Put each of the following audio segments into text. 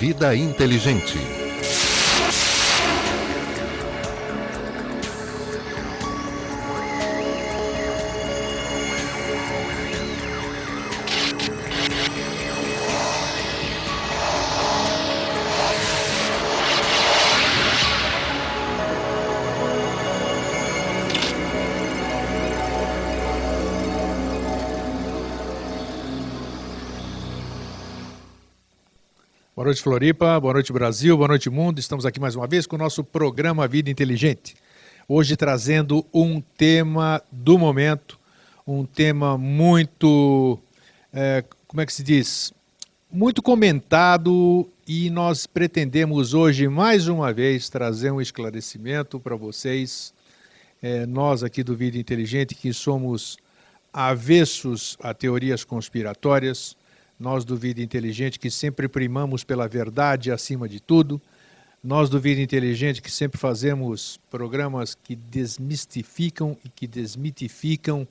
Vida Inteligente. Boa noite, Floripa, boa noite, Brasil, boa noite, mundo. Estamos aqui mais uma vez com o nosso programa Vida Inteligente. Hoje trazendo um tema do momento, um tema muito, como é que se diz? Muito comentado, e nós pretendemos hoje mais uma vez trazer um esclarecimento para vocês. Nós aqui do Vida Inteligente que somos avessos a teorias conspiratórias, nós do Vida Inteligente que sempre primamos pela verdade acima de tudo, nós do Vida Inteligente que sempre fazemos programas que desmistificam e que desmitificam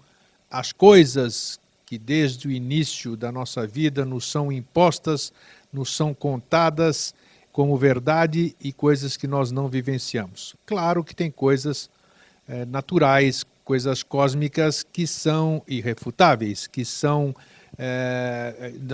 as coisas que desde o início da nossa vida nos são impostas, nos são contadas como verdade, e coisas que nós não vivenciamos. Claro que tem coisas naturais, coisas cósmicas que são irrefutáveis, que são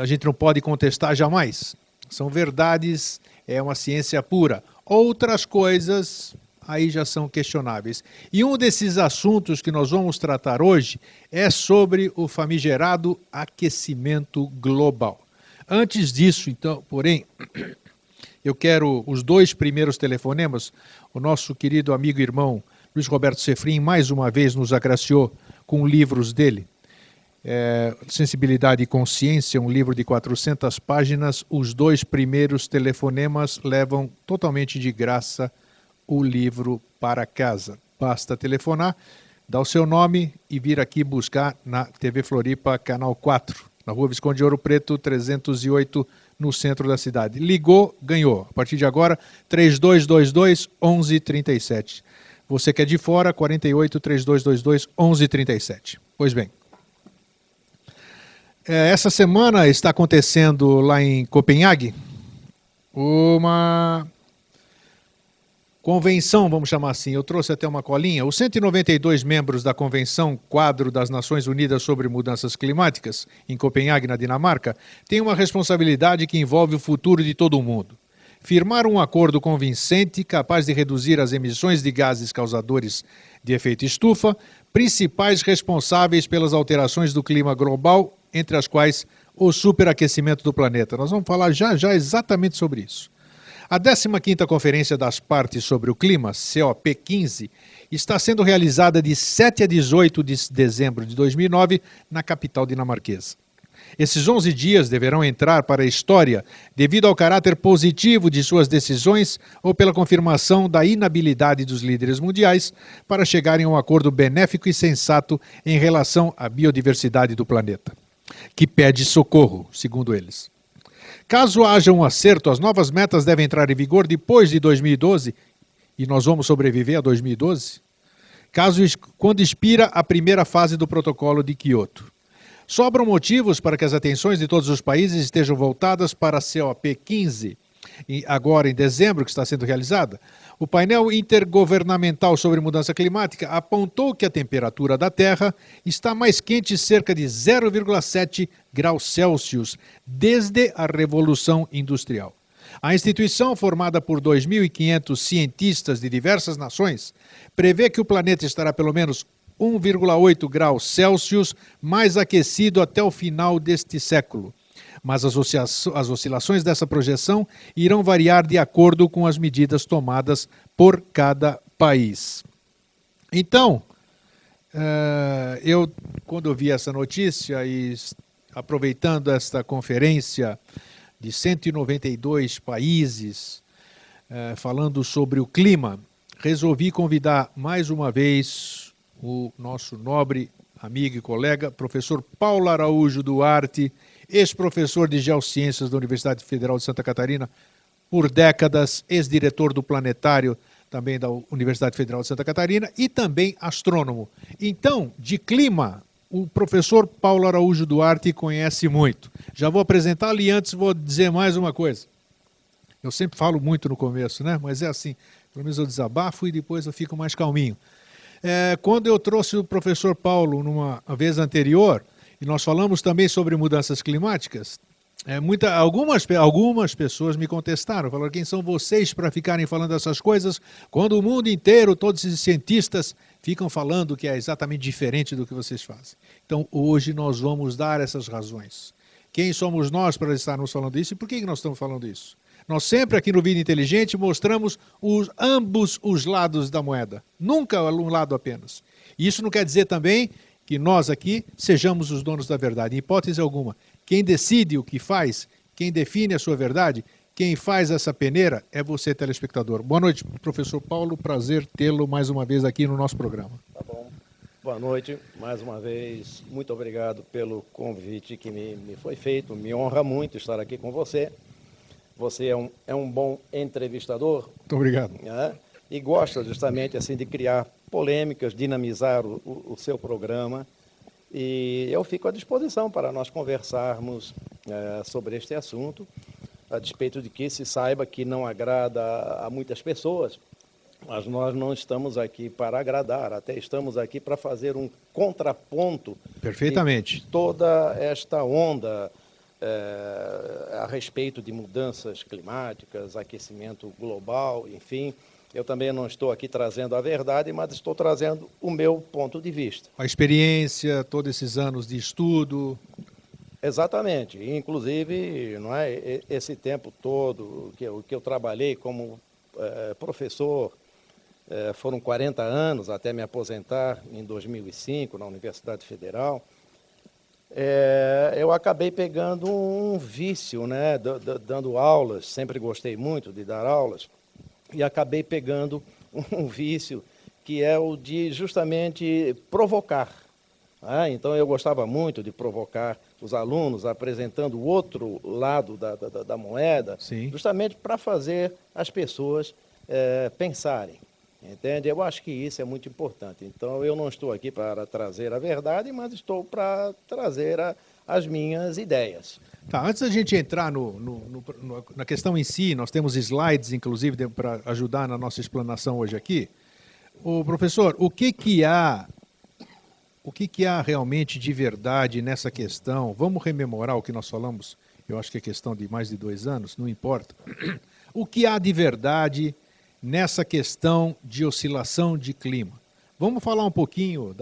a gente não pode contestar jamais. São verdades, é uma ciência pura. Outras coisas aí já são questionáveis. E um desses assuntos que nós vamos tratar hoje é sobre o famigerado aquecimento global. Antes disso, então, porém, eu quero os dois primeiros telefonemas. O nosso querido amigo e irmão Luiz Roberto Sefrim mais uma vez nos agraciou com livros dele. Sensibilidade e Consciência, um livro de 400 páginas. Os dois primeiros telefonemas levam totalmente de graça o livro para casa. Basta telefonar, dar o seu nome e vir aqui buscar na TV Floripa, Canal 4, na Rua Visconde de Ouro Preto, 308, no centro da cidade. Ligou, ganhou. A partir de agora, 3222-1137. Você que é de fora, 48-3222-1137. Pois bem. Essa semana está acontecendo lá em Copenhague uma convenção, vamos chamar assim. Eu trouxe até uma colinha. Os 192 membros da Convenção Quadro das Nações Unidas sobre Mudanças Climáticas, em Copenhague, na Dinamarca, têm uma responsabilidade que envolve o futuro de todo o mundo. Firmar um acordo convincente capaz de reduzir as emissões de gases causadores de efeito estufa, principais responsáveis pelas alterações do clima global, entre as quais o superaquecimento do planeta. Nós vamos falar já exatamente sobre isso. A 15ª Conferência das Partes sobre o Clima, COP15, está sendo realizada de 7 a 18 de dezembro de 2009 na capital dinamarquesa. Esses 11 dias deverão entrar para a história devido ao caráter positivo de suas decisões ou pela confirmação da inabilidade dos líderes mundiais para chegarem a um acordo benéfico e sensato em relação à biodiversidade do planeta, que pede socorro, segundo eles. Caso haja um acerto, as novas metas devem entrar em vigor depois de 2012, e nós vamos sobreviver a 2012, quando expira a primeira fase do protocolo de Kyoto. Sobram motivos para que as atenções de todos os países estejam voltadas para a COP15, agora em dezembro, que está sendo realizada. O painel intergovernamental sobre mudança climática apontou que a temperatura da Terra está mais quente cerca de 0,7 graus Celsius desde a Revolução Industrial. A instituição, formada por 2.500 cientistas de diversas nações, prevê que o planeta estará pelo menos 1,8 graus Celsius mais aquecido até o final deste século. Mas as oscilações dessa projeção irão variar de acordo com as medidas tomadas por cada país. Então, quando eu vi essa notícia e aproveitando esta conferência de 192 países falando sobre o clima, resolvi convidar mais uma vez o nosso nobre amigo e colega, professor Paulo Araújo Duarte, ex-professor de Geociências da Universidade Federal de Santa Catarina por décadas, ex-diretor do Planetário também da Universidade Federal de Santa Catarina e também astrônomo. Então, de clima, o professor Paulo Araújo Duarte conhece muito. Já vou apresentá-lo e antes vou dizer mais uma coisa. Eu sempre falo muito no começo, né? Mas é assim, pelo menos eu desabafo e depois eu fico mais calminho. Quando eu trouxe o professor Paulo numa vez anterior, e nós falamos também sobre mudanças climáticas, algumas pessoas me contestaram, falaram: quem são vocês para ficarem falando essas coisas, quando o mundo inteiro, todos esses cientistas, ficam falando que é exatamente diferente do que vocês fazem. Então, hoje nós vamos dar essas razões. Quem somos nós para estarmos falando isso e por que nós estamos falando isso? Nós sempre aqui no Vida Inteligente mostramos ambos os lados da moeda, nunca um lado apenas. E isso não quer dizer também que nós aqui sejamos os donos da verdade, em hipótese alguma. Quem decide o que faz, quem define a sua verdade, quem faz essa peneira é você, telespectador. Boa noite, professor Paulo, prazer tê-lo mais uma vez aqui no nosso programa. Tá bom. Boa noite, mais uma vez, muito obrigado pelo convite que me foi feito, me honra muito estar aqui com você. Você é um bom entrevistador. Muito obrigado. Né? E gosta justamente assim de criar polêmicas, dinamizar o seu programa. E eu fico à disposição para nós conversarmos sobre este assunto, a despeito de que se saiba que não agrada a muitas pessoas, mas nós não estamos aqui para agradar, até estamos aqui para fazer um contraponto. Perfeitamente. De toda esta onda a respeito de mudanças climáticas, aquecimento global, enfim. Eu também não estou aqui trazendo a verdade, mas estou trazendo o meu ponto de vista. A experiência, todos esses anos de estudo. Exatamente. Inclusive, não é, esse tempo todo que eu trabalhei como professor, foram 40 anos até me aposentar em 2005 na Universidade Federal. Eu acabei pegando um vício, né, dando aulas, sempre gostei muito de dar aulas, e acabei pegando um vício que é o de justamente provocar. Então eu gostava muito de provocar os alunos, apresentando o outro lado da moeda, Sim. Justamente para fazer as pessoas pensarem. Entende? Eu acho que isso é muito importante. Então, eu não estou aqui para trazer a verdade, mas estou para trazer as minhas ideias. Tá, antes da gente entrar na questão em si, nós temos slides, inclusive, para ajudar na nossa explanação hoje aqui. Professor, o que há realmente de verdade nessa questão? Vamos rememorar o que nós falamos, eu acho que é questão de mais de 2 anos, não importa. O que há de verdade nessa questão de oscilação de clima? Vamos falar um pouquinho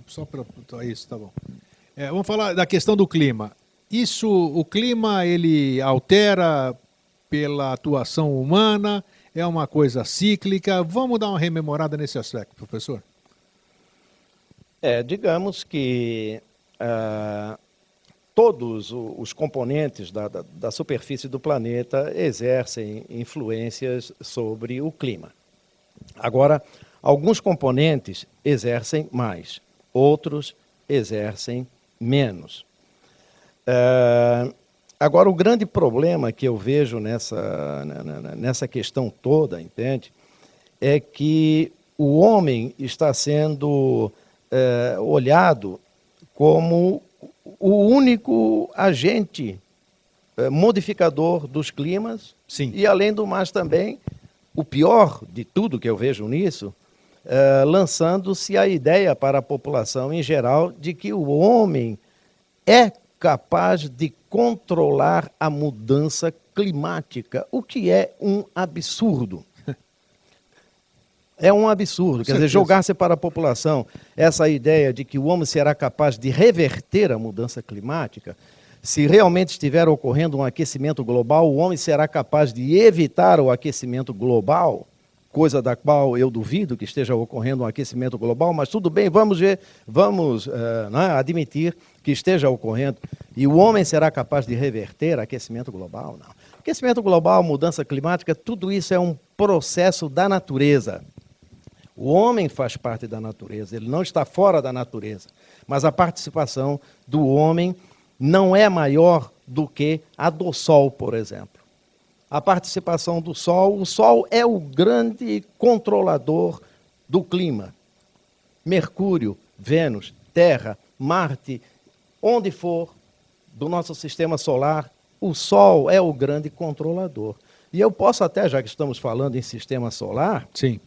só para isso, tá bom. Vamos falar da questão do clima. O clima, ele altera pela atuação humana, é uma coisa cíclica. Vamos dar uma rememorada nesse aspecto, professor? Digamos que todos os componentes da superfície do planeta exercem influências sobre o clima. Agora, alguns componentes exercem mais, outros exercem menos. Agora, o grande problema que eu vejo nessa questão toda, entende, é que o homem está sendo olhado como o único agente modificador dos climas. Sim. E, além do mais, também, o pior de tudo que eu vejo nisso, lançando-se a ideia para a população em geral de que o homem é capaz de controlar a mudança climática, o que é um absurdo. É um absurdo, quer dizer, jogar-se para a população essa ideia de que o homem será capaz de reverter a mudança climática. Se realmente estiver ocorrendo um aquecimento global, o homem será capaz de evitar o aquecimento global, coisa da qual eu duvido que esteja ocorrendo um aquecimento global, mas tudo bem, vamos admitir que esteja ocorrendo. E o homem será capaz de reverter aquecimento global? Não. Aquecimento global, mudança climática, tudo isso é um processo da natureza. O homem faz parte da natureza, ele não está fora da natureza, mas a participação do homem não é maior do que a do Sol, por exemplo. A participação do Sol, o Sol é o grande controlador do clima. Mercúrio, Vênus, Terra, Marte, onde for do nosso sistema solar, o Sol é o grande controlador. E eu posso até, já que estamos falando em sistema solar, Sim.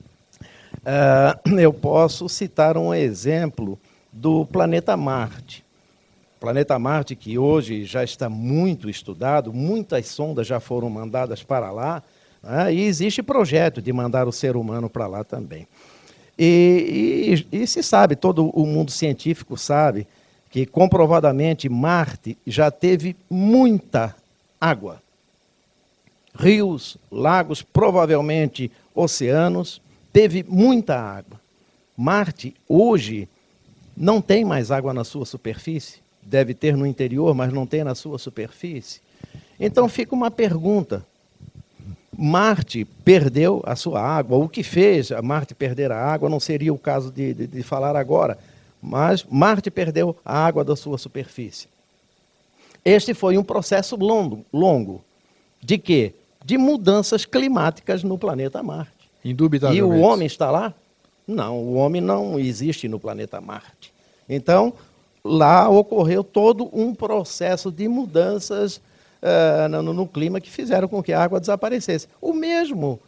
eu posso citar um exemplo do planeta Marte. Planeta Marte, que hoje já está muito estudado, muitas sondas já foram mandadas para lá, né, e existe projeto de mandar o ser humano para lá também. E se sabe, todo o mundo científico sabe, que comprovadamente Marte já teve muita água. Rios, lagos, provavelmente oceanos, teve muita água. Marte, hoje, não tem mais água na sua superfície. Deve ter no interior, mas não tem na sua superfície. Então fica uma pergunta. Marte perdeu a sua água. O que fez a Marte perder a água não seria o caso de falar agora, mas Marte perdeu a água da sua superfície. Este foi um processo longo. De quê? De mudanças climáticas no planeta Marte. Indubitavelmente. E o homem está lá? Não, o homem não existe no planeta Marte. Então, lá ocorreu todo um processo de mudanças no clima que fizeram com que a água desaparecesse. O mesmo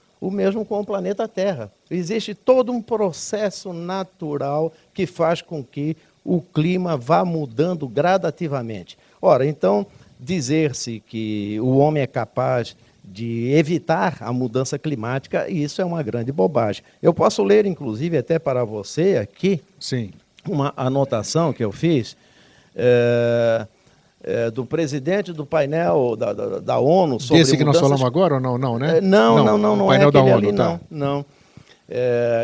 com o planeta Terra. Existe todo um processo natural que faz com que o clima vá mudando gradativamente. Ora, então, dizer-se que o homem é capaz de evitar a mudança climática, isso é uma grande bobagem. Eu posso ler, inclusive, até para você aqui, Sim. uma anotação que eu fiz do presidente do painel da ONU sobre Desse que mudanças... nós falamos agora ou não? Não, né? Não o painel é da aquele ONU, ali, tá. não.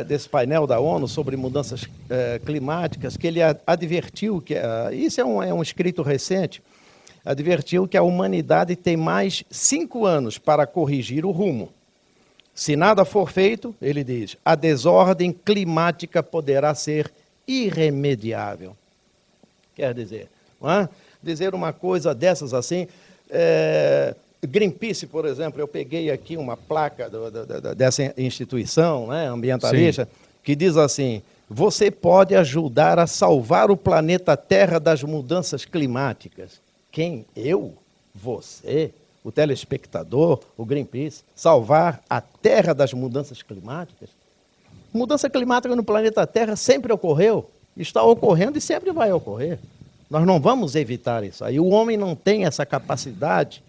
Desse painel da ONU sobre mudanças climáticas, que ele advertiu que... isso é um escrito recente, advertiu que a humanidade tem mais 5 anos para corrigir o rumo. Se nada for feito, ele diz, a desordem climática poderá ser irremediável. Quer dizer, não é? Dizer uma coisa dessas assim, Greenpeace, por exemplo, eu peguei aqui uma placa dessa instituição, né, ambientalista, sim, que diz assim, você pode ajudar a salvar o planeta Terra das mudanças climáticas. Quem? Eu? Você? O telespectador? O Greenpeace? Salvar a Terra das mudanças climáticas? Mudança climática no planeta Terra sempre ocorreu, está ocorrendo e sempre vai ocorrer. Nós não vamos evitar isso aí. O homem não tem essa capacidade,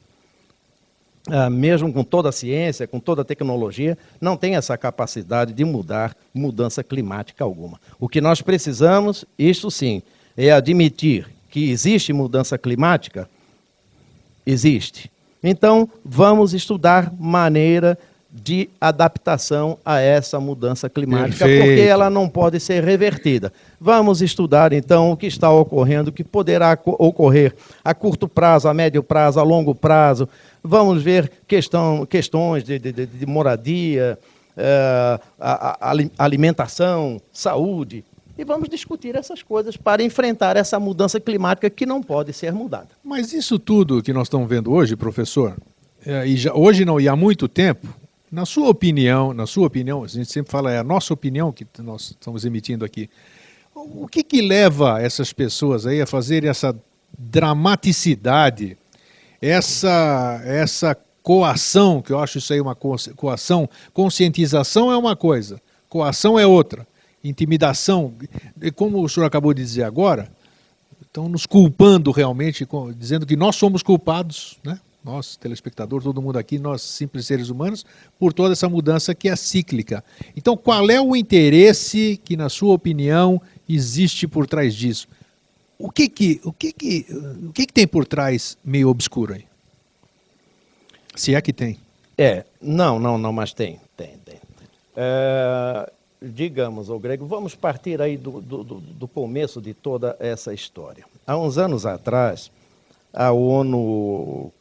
mesmo com toda a ciência, com toda a tecnologia, não tem essa capacidade de mudar mudança climática alguma. O que nós precisamos, isto sim, é admitir que existe mudança climática? Existe. Então, vamos estudar maneira de adaptação a essa mudança climática, perfeito, porque ela não pode ser revertida. Vamos estudar, então, o que está ocorrendo, o que poderá ocorrer a curto prazo, a médio prazo, a longo prazo. Vamos ver questões de moradia, alimentação, saúde. E vamos discutir essas coisas para enfrentar essa mudança climática que não pode ser mudada. Mas isso tudo que nós estamos vendo hoje, professor, hoje não, e há muito tempo, na sua opinião, a gente sempre fala, é a nossa opinião que nós estamos emitindo aqui, o que leva essas pessoas aí a fazerem essa dramaticidade, essa coação, que eu acho isso aí uma coação, conscientização é uma coisa, coação é outra. Intimidação, como o senhor acabou de dizer agora, estão nos culpando realmente, dizendo que nós somos culpados, né? Nós, telespectador, todo mundo aqui, nós simples seres humanos, por toda essa mudança que é cíclica. Então, qual é o interesse que, na sua opinião, existe por trás disso? O que tem por trás meio obscuro aí? Se é que tem. Não, mas tem. Digamos, Grego, vamos partir aí do começo de toda essa história. Há uns anos atrás, a ONU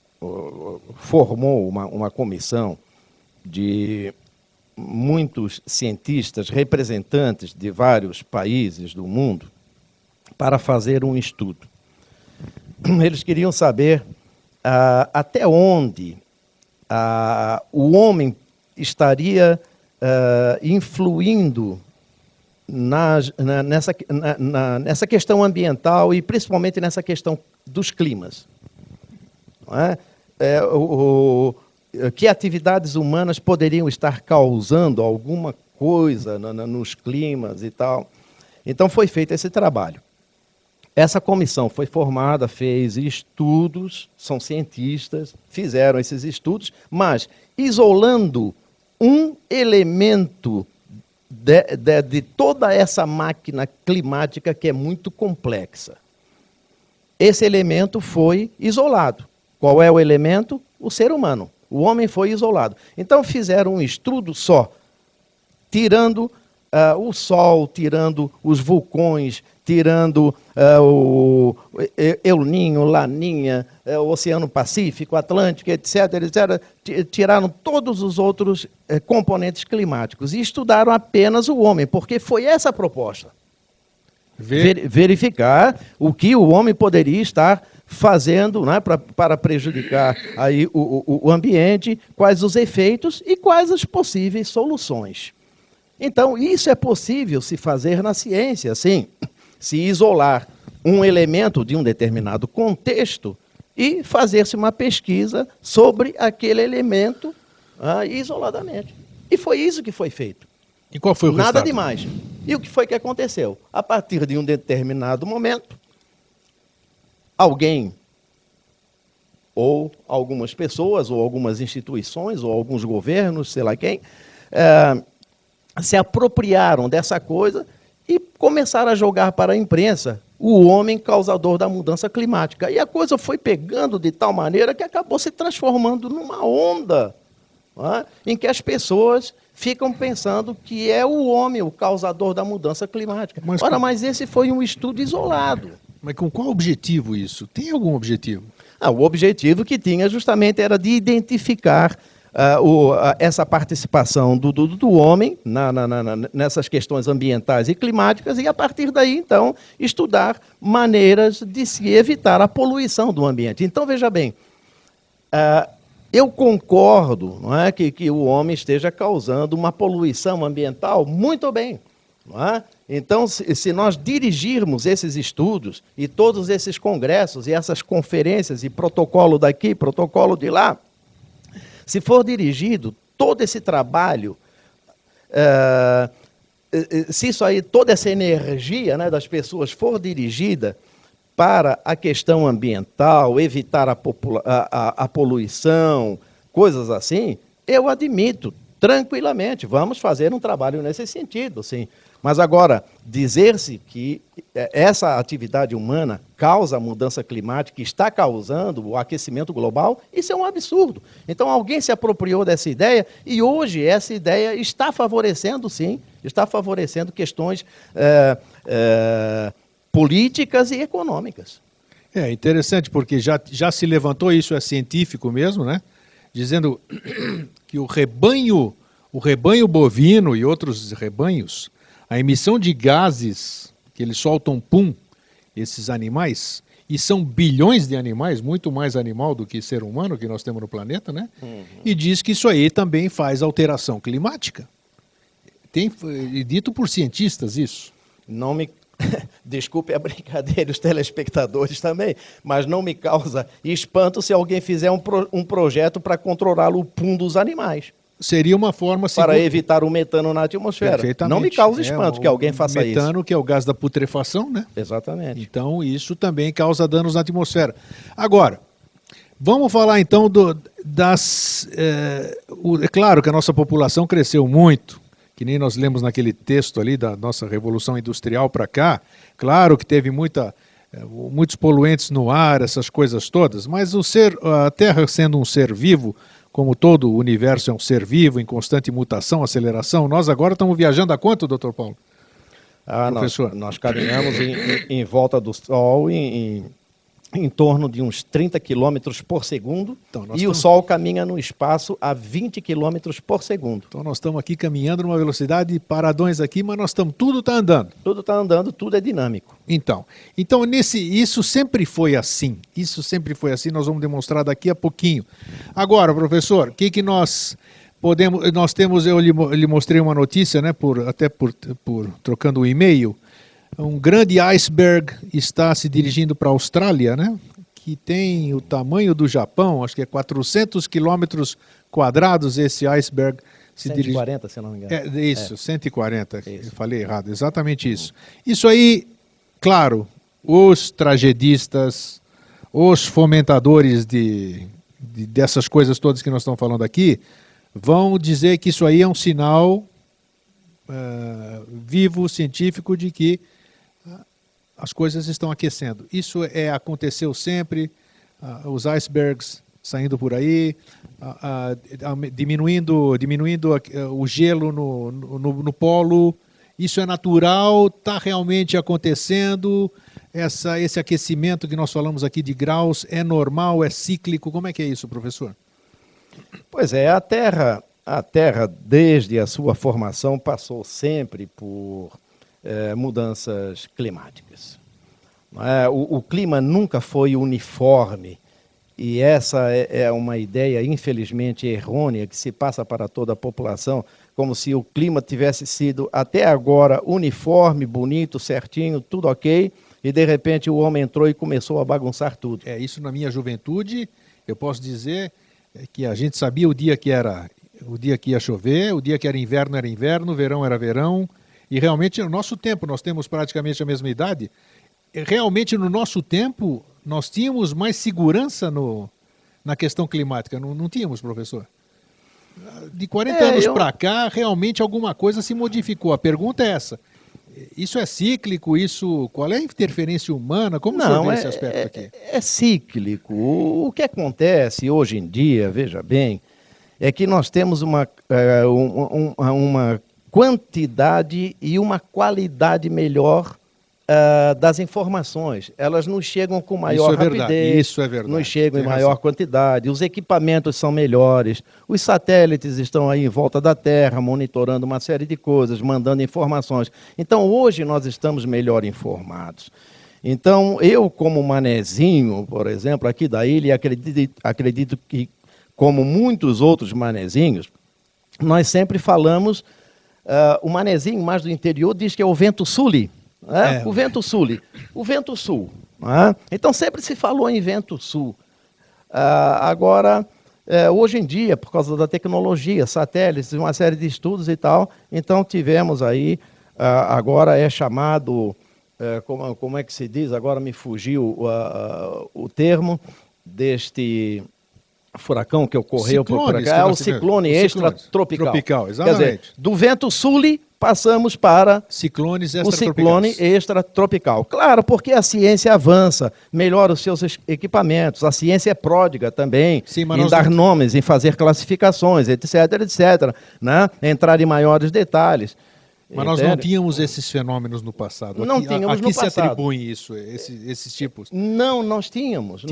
formou uma comissão de muitos cientistas, representantes de vários países do mundo, para fazer um estudo. Eles queriam saber até onde o homem estaria influindo nessa questão ambiental e principalmente nessa questão dos climas. Não é? que atividades humanas poderiam estar causando alguma coisa nos climas e tal. Então foi feito esse trabalho. Essa comissão foi formada, fez estudos, são cientistas, fizeram esses estudos, mas isolando um elemento de toda essa máquina climática que é muito complexa. Esse elemento foi isolado. Qual é o elemento? O ser humano. O homem foi isolado. Então fizeram um estudo só, tirando o Sol, tirando os vulcões, tirando o El Ninho, Laninha, o Oceano Pacífico, Atlântico, etc., tiraram todos os outros componentes climáticos e estudaram apenas o homem, porque foi essa a proposta. Verificar o que o homem poderia estar fazendo, né, para prejudicar aí o ambiente, quais os efeitos e quais as possíveis soluções. Então, isso é possível se fazer na ciência, sim. Se isolar um elemento de um determinado contexto e fazer-se uma pesquisa sobre aquele elemento isoladamente. E foi isso que foi feito. E qual foi o resultado? Nada demais. E o que foi que aconteceu? A partir de um determinado momento, alguém, ou algumas pessoas, ou algumas instituições, ou alguns governos, sei lá quem, se apropriaram dessa coisa e começaram a jogar para a imprensa o homem causador da mudança climática. E a coisa foi pegando de tal maneira que acabou se transformando numa onda, em que as pessoas ficam pensando que é o homem o causador da mudança climática. Mas esse foi um estudo isolado. Mas com qual objetivo isso? Tem algum objetivo? O objetivo que tinha justamente era de identificar essa participação do homem nessas questões ambientais e climáticas e, a partir daí, então, estudar maneiras de se evitar a poluição do ambiente. Então, veja bem, eu concordo, não é, que o homem esteja causando uma poluição ambiental, muito bem. Não é? Então, se nós dirigirmos esses estudos e todos esses congressos e essas conferências e protocolo daqui, protocolo de lá, se for dirigido todo esse trabalho, se isso aí, toda essa energia, né, das pessoas for dirigida para a questão ambiental, evitar a poluição, coisas assim, eu admito tranquilamente, vamos fazer um trabalho nesse sentido, sim. Mas agora, dizer-se que essa atividade humana causa a mudança climática, está causando o aquecimento global, isso é um absurdo. Então alguém se apropriou dessa ideia e hoje essa ideia está favorecendo, sim, está favorecendo questões políticas e econômicas. É interessante porque já se levantou, isso é científico mesmo, né? Dizendo que o rebanho bovino e outros rebanhos, a emissão de gases que eles soltam, esses animais, e são bilhões de animais, muito mais animal do que ser humano que nós temos no planeta, né? Uhum. E diz que isso aí também faz alteração climática. Tem dito por cientistas isso. Não me... Desculpe a brincadeira, os telespectadores também, mas não me causa espanto se alguém fizer um projeto para controlar o pum dos animais. Seria uma forma... Para evitar o metano na atmosfera. Não me causa espanto que alguém faça isso. O metano, que é o gás da putrefação, né? Exatamente. Então, isso também causa danos na atmosfera. Agora, vamos falar então é claro que a nossa população cresceu muito, que nem nós lemos naquele texto ali da nossa Revolução Industrial para cá. Claro que teve muitos poluentes no ar, essas coisas todas, mas a Terra sendo um ser vivo, como todo o universo é um ser vivo, em constante mutação, aceleração, nós agora estamos viajando a quanto, doutor Paulo? Professor? Nós caminhamos em volta do Sol em torno de uns 30 quilômetros por segundo, o Sol caminha no espaço a 20 quilômetros por segundo. Então nós estamos aqui caminhando numa velocidade paradões aqui, mas tudo está andando. Tudo está andando, tudo é dinâmico. Então isso sempre foi assim. Isso sempre foi assim, nós vamos demonstrar daqui a pouquinho. Agora, professor, o que nós podemos... Nós temos, eu lhe mostrei uma notícia, né, até por trocando um e-mail. Um grande iceberg está se dirigindo para a Austrália, né? que tem o tamanho do Japão, acho que é 400 quilômetros quadrados esse iceberg. 140, se não me engano. É isso, 140, Isso. eu falei errado, exatamente isso. Isso aí, claro, os tragedistas, os fomentadores dessas coisas todas que nós estamos falando aqui, vão dizer que isso aí é um sinal vivo, científico, de que as coisas estão aquecendo. Isso aconteceu sempre, os icebergs saindo por aí, diminuindo o gelo no polo. Isso é natural, está realmente acontecendo. Esse aquecimento que nós falamos aqui de graus é normal, é cíclico. Como é que é isso, professor? Pois é, a Terra, desde a sua formação, passou sempre por mudanças climáticas. O clima nunca foi uniforme, e essa é uma ideia, infelizmente, errônea, que se passa para toda a população, como se o clima tivesse sido, até agora, uniforme, bonito, certinho, tudo ok, e de repente o homem entrou e começou a bagunçar tudo. Isso na minha juventude, eu posso dizer que a gente sabia o dia que ia chover, o dia que era inverno, verão era verão, e realmente no nosso tempo, nós temos praticamente a mesma idade, realmente no nosso tempo nós tínhamos mais segurança na questão climática, não tínhamos, professor? De 40 anos para cá, realmente alguma coisa se modificou. A pergunta é essa. Isso é cíclico? Qual é a interferência humana? Como o senhor vê esse aspecto aqui? É cíclico. O que acontece hoje em dia, veja bem, é que nós temos uma quantidade e uma qualidade melhor das informações. Elas nos chegam com maior rapidez, isso é verdade. Nos chegam em maior quantidade, os equipamentos são melhores, os satélites estão aí em volta da Terra, monitorando uma série de coisas, mandando informações. Então, hoje nós estamos melhor informados. Então, eu, como manezinho, por exemplo, aqui da ilha, acredito que, como muitos outros manezinhos, nós sempre falamos, o manezinho mais do interior diz que é o vento suli. O vento sul. O vento sul. Então, sempre se falou em vento sul. Agora, hoje em dia, por causa da tecnologia, satélites, uma série de estudos e tal, então tivemos aí, agora é chamado, como é que se diz? Agora me fugiu o termo deste furacão que ocorreu por aqui. É o ciclone extratropical. Exatamente. Quer dizer, do vento sul passamos para o ciclone extratropical. Claro, porque a ciência avança, melhora os seus equipamentos, a ciência é pródiga também, em dar nomes, em fazer classificações, etc., etc., né? Entrar em maiores detalhes. Mas nós não tínhamos esses fenômenos no passado. Não tínhamos no passado. Aqui se atribuem esses tipos? Não, nós tínhamos.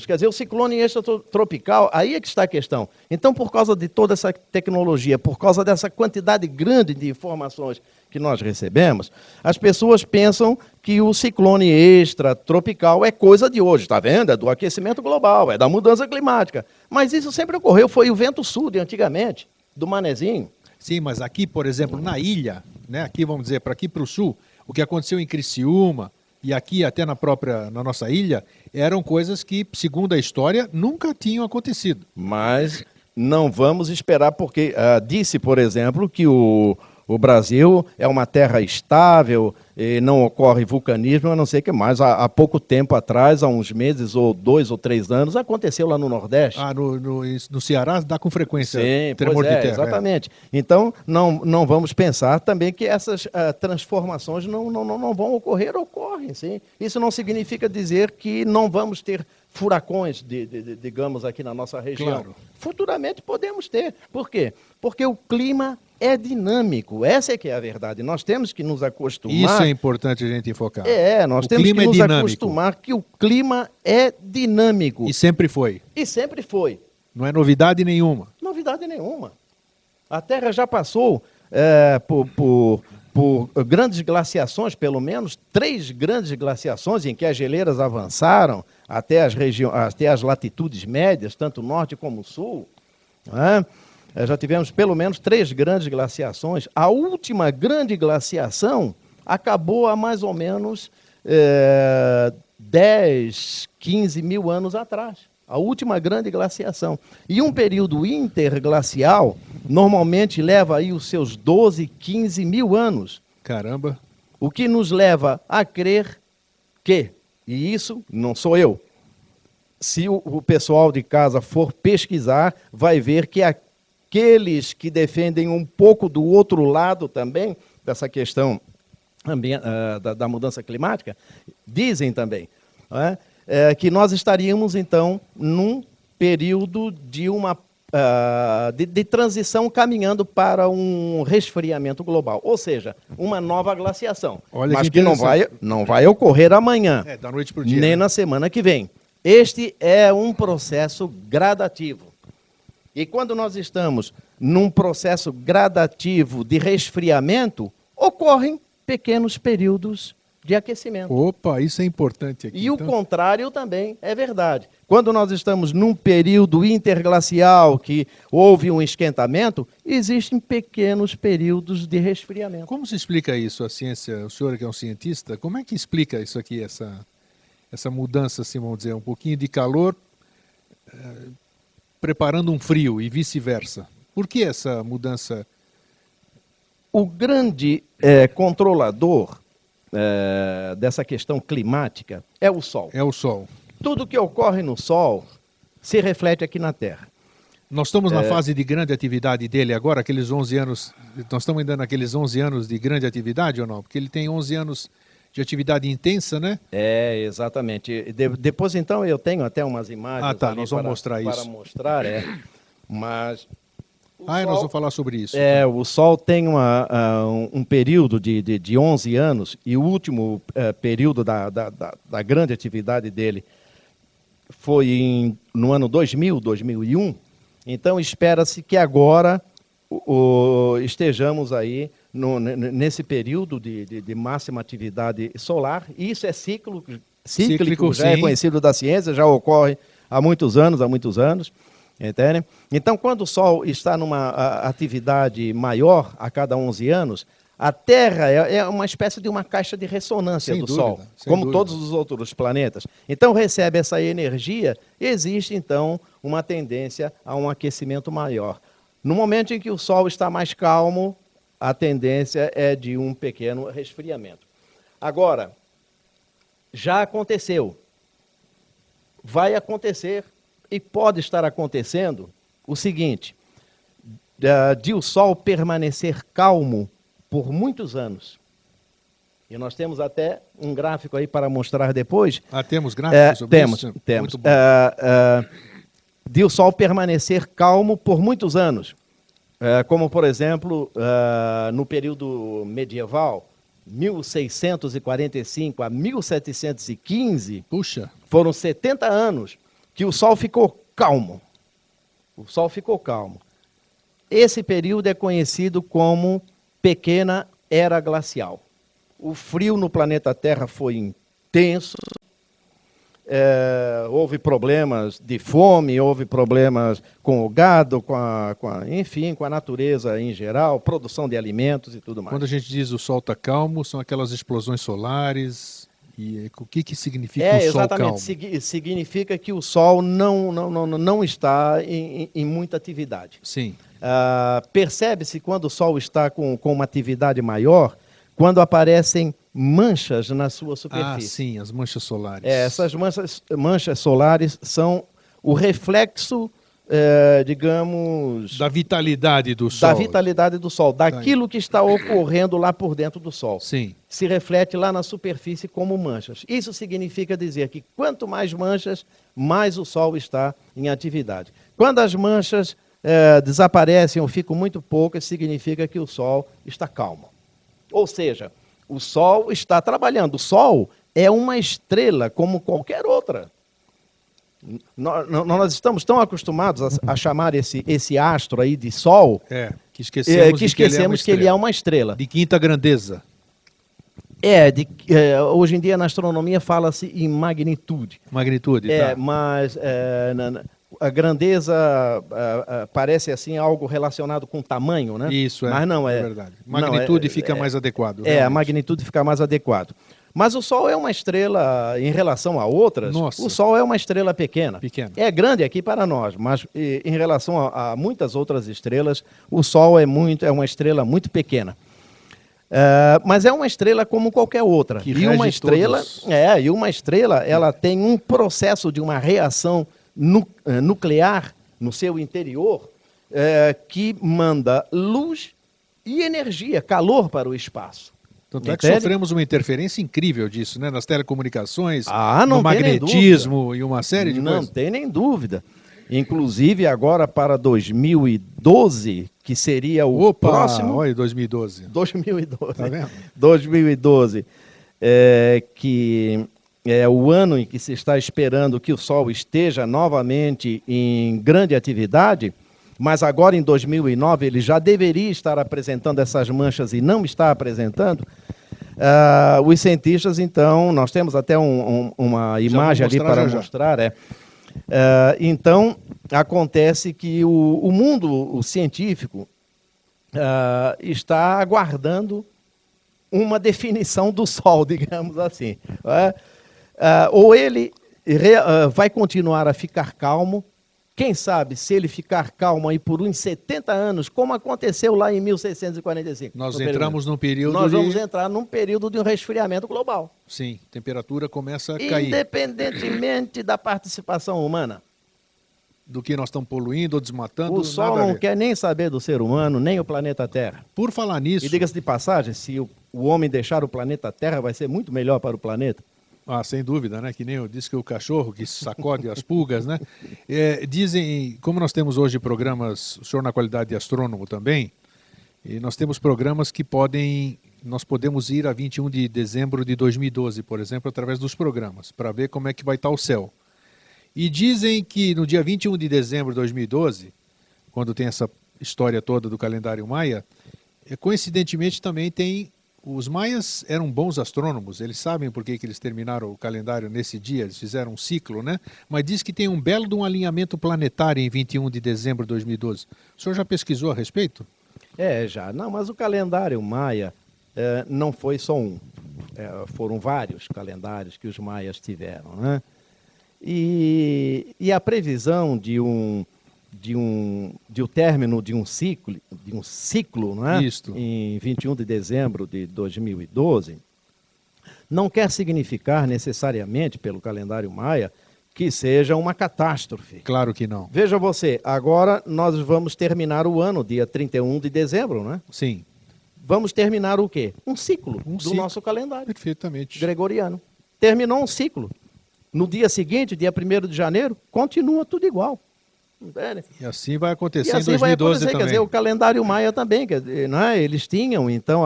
Quer dizer, o ciclone extratropical, aí é que está a questão. Então, por causa de toda essa tecnologia, por causa dessa quantidade grande de informações que nós recebemos, as pessoas pensam que o ciclone extratropical é coisa de hoje, está vendo? É do aquecimento global, é da mudança climática. Mas isso sempre ocorreu, foi o vento sul de antigamente, do manezinho. Sim, mas aqui, por exemplo, na ilha, né, aqui vamos dizer, para aqui para o sul, o que aconteceu em Criciúma e aqui até na nossa ilha, eram coisas que, segundo a história, nunca tinham acontecido. Mas não vamos esperar, porque disse, por exemplo, que o Brasil é uma terra estável, e não ocorre vulcanismo, a não ser que mais. Há pouco tempo atrás, há uns meses, ou 2 ou 3 anos, aconteceu lá no Nordeste. No Ceará dá com frequência. Sim, tremor de terra. Exatamente. Então, não vamos pensar também que essas transformações não vão ocorrer, ocorrem, sim. Isso não significa dizer que não vamos ter furacões, digamos, aqui na nossa região. Claro. Futuramente podemos ter. Por quê? Porque o clima é dinâmico. Essa é que é a verdade. Nós temos que nos acostumar... Isso é importante a gente enfocar. Nós temos que nos acostumar que o clima é dinâmico. E sempre foi. E sempre foi. Não é novidade nenhuma. Novidade nenhuma. A Terra já passou por grandes glaciações, pelo menos 3 grandes glaciações em que as geleiras avançaram até as latitudes médias, tanto norte como sul. Já tivemos pelo menos 3 grandes glaciações. A última grande glaciação acabou há mais ou menos 10, 15 mil anos atrás. A última grande glaciação. E um período interglacial normalmente leva aí os seus 12, 15 mil anos. Caramba. O que nos leva a crer que, e isso não sou eu, se o pessoal de casa for pesquisar, vai ver que aqueles que defendem um pouco do outro lado também, dessa questão da mudança climática, dizem também, não é? Que nós estaríamos, então, num período de transição caminhando para um resfriamento global, ou seja, uma nova glaciação. Olha, mas que não vai ocorrer amanhã, da noite para o dia, nem né? na semana que vem. Este é um processo gradativo. E quando nós estamos num processo gradativo de resfriamento, ocorrem pequenos períodos de aquecimento. Opa, isso é importante aqui. E o contrário também é verdade. Quando nós estamos num período interglacial que houve um esquentamento, existem pequenos períodos de resfriamento. Como se explica isso, a ciência? O senhor que é um cientista, como é que explica isso aqui, essa mudança, assim, vamos dizer, um pouquinho de calor preparando um frio e vice-versa? Por que essa mudança? O grande controlador dessa questão climática é o Sol. É o Sol. Tudo que ocorre no Sol se reflete aqui na Terra. Nós estamos na fase de grande atividade dele agora, aqueles 11 anos, nós estamos ainda naqueles 11 anos de grande atividade ou não? Porque ele tem 11 anos de atividade intensa, né? Exatamente. Depois, então, eu tenho até umas imagens nós vamos mostrar isso. para mostrar, mas... nós vamos falar sobre isso. O Sol tem um período de 11 anos e o último período da grande atividade dele foi no ano 2000, 2001. Então, espera-se que agora estejamos aí nesse período de máxima atividade solar. E isso é cíclico, já é conhecido da ciência, já ocorre há muitos anos. Entende? Então, quando o Sol está numa atividade maior a cada 11 anos, a Terra é uma espécie de uma caixa de ressonância do Sol, como todos os outros planetas. Então, recebe essa energia e existe, então, uma tendência a um aquecimento maior. No momento em que o Sol está mais calmo, a tendência é de um pequeno resfriamento. Agora, já aconteceu, vai acontecer, e pode estar acontecendo o seguinte, de o Sol permanecer calmo por muitos anos. E nós temos até um gráfico aí para mostrar depois. Temos gráficos sobre isso? Temos. De o Sol permanecer calmo por muitos anos. Como, por exemplo, no período medieval, 1645 a 1715, Puxa. Foram 70 anos que o Sol ficou calmo. O Sol ficou calmo. Esse período é conhecido como Pequena Era Glacial. O frio no planeta Terra foi intenso. Houve problemas de fome, houve problemas com o gado, enfim, com a natureza em geral, produção de alimentos e tudo mais. Quando a gente diz o Sol está calmo, são aquelas explosões solares. E o que significa o Sol calmo? Exatamente. Significa que o Sol não está em muita atividade. Sim. Percebe-se quando o Sol está com uma atividade maior, quando aparecem manchas na sua superfície. Sim, as manchas solares. Essas manchas solares são o reflexo, digamos... Da vitalidade do Sol. Da vitalidade do Sol, daquilo que está ocorrendo lá por dentro do Sol. Sim. Se reflete lá na superfície como manchas. Isso significa dizer que quanto mais manchas, mais o Sol está em atividade. Quando as manchas desaparecem ou ficam muito poucas, significa que o Sol está calmo. Ou seja, o Sol está trabalhando. O Sol é uma estrela como qualquer outra. Nós estamos tão acostumados a chamar esse astro aí de Sol, que esquecemos que ele é uma estrela. De quinta grandeza. Hoje em dia na astronomia fala-se em magnitude. Magnitude, tá. Mas a grandeza parece assim algo relacionado com tamanho, né? Isso, mas não é verdade. Magnitude fica mais adequado. A magnitude fica mais adequado. Mas o Sol é uma estrela, em relação a outras, Nossa. o Sol é uma estrela pequena. Pequena. É grande aqui para nós, mas em relação a muitas outras estrelas, o Sol é uma estrela muito pequena. Mas é uma estrela como qualquer outra. Que E uma rege estrela, todos. e uma estrela, ela tem um processo de uma reação nuclear no seu interior que manda luz e energia, calor para o espaço. Tanto é que Entende? sofremos uma interferência incrível disso, né? Nas telecomunicações, não no tem nem magnetismo e uma série de Não coisas. tem nem dúvida. Inclusive, agora para 2012, que seria o próximo... Olha, 2012. 2012. Tá vendo? 2012, que é o ano em que se está esperando que o Sol esteja novamente em grande atividade, mas agora em 2009 ele já deveria estar apresentando essas manchas e não está apresentando. Os cientistas, então, nós temos até uma imagem ali para mostrar. Então, acontece que o mundo científico está aguardando uma definição do Sol, digamos assim. Ou ele vai continuar a ficar calmo. Quem sabe, se ele ficar calmo aí por uns 70 anos, como aconteceu lá em 1645. Nós entramos num período Nós vamos entrar num período de um resfriamento global. Sim, a temperatura começa a cair. Independentemente da participação humana. Do que nós estamos poluindo ou desmatando. O Sol não quer nem saber do ser humano, nem o planeta Terra. Por falar nisso... E diga-se de passagem, se o homem deixar o planeta Terra, vai ser muito melhor para o planeta. Sem dúvida, né? Que nem eu disse que o cachorro que sacode as pulgas, né? Dizem, como nós temos hoje programas, o senhor na qualidade de astrônomo também, e nós temos programas que nós podemos ir a 21 de dezembro de 2012, por exemplo, através dos programas, para ver como é que vai estar o céu. E dizem que no dia 21 de dezembro de 2012, quando tem essa história toda do calendário maia, coincidentemente também tem... Os maias eram bons astrônomos, eles sabem por que eles terminaram o calendário nesse dia, eles fizeram um ciclo, né? Mas diz que tem um belo de um alinhamento planetário em 21 de dezembro de 2012. O senhor já pesquisou a respeito? Já. Não, mas o calendário maia não foi só um. Foram vários calendários que os maias tiveram, né? E a previsão de o término de um ciclo, não é? Isto. Em 21 de dezembro de 2012, não quer significar necessariamente, pelo calendário maia, que seja uma catástrofe. Claro que não. Veja você, agora nós vamos terminar o ano, dia 31 de dezembro, né? Sim. Vamos terminar o quê? Um ciclo do nosso calendário. Perfeitamente. Gregoriano. Terminou um ciclo. No dia seguinte, dia 1º de janeiro, continua tudo igual. E assim vai acontecer assim em 2012 também. Quer dizer, o calendário maia também, não é? Eles tinham, então,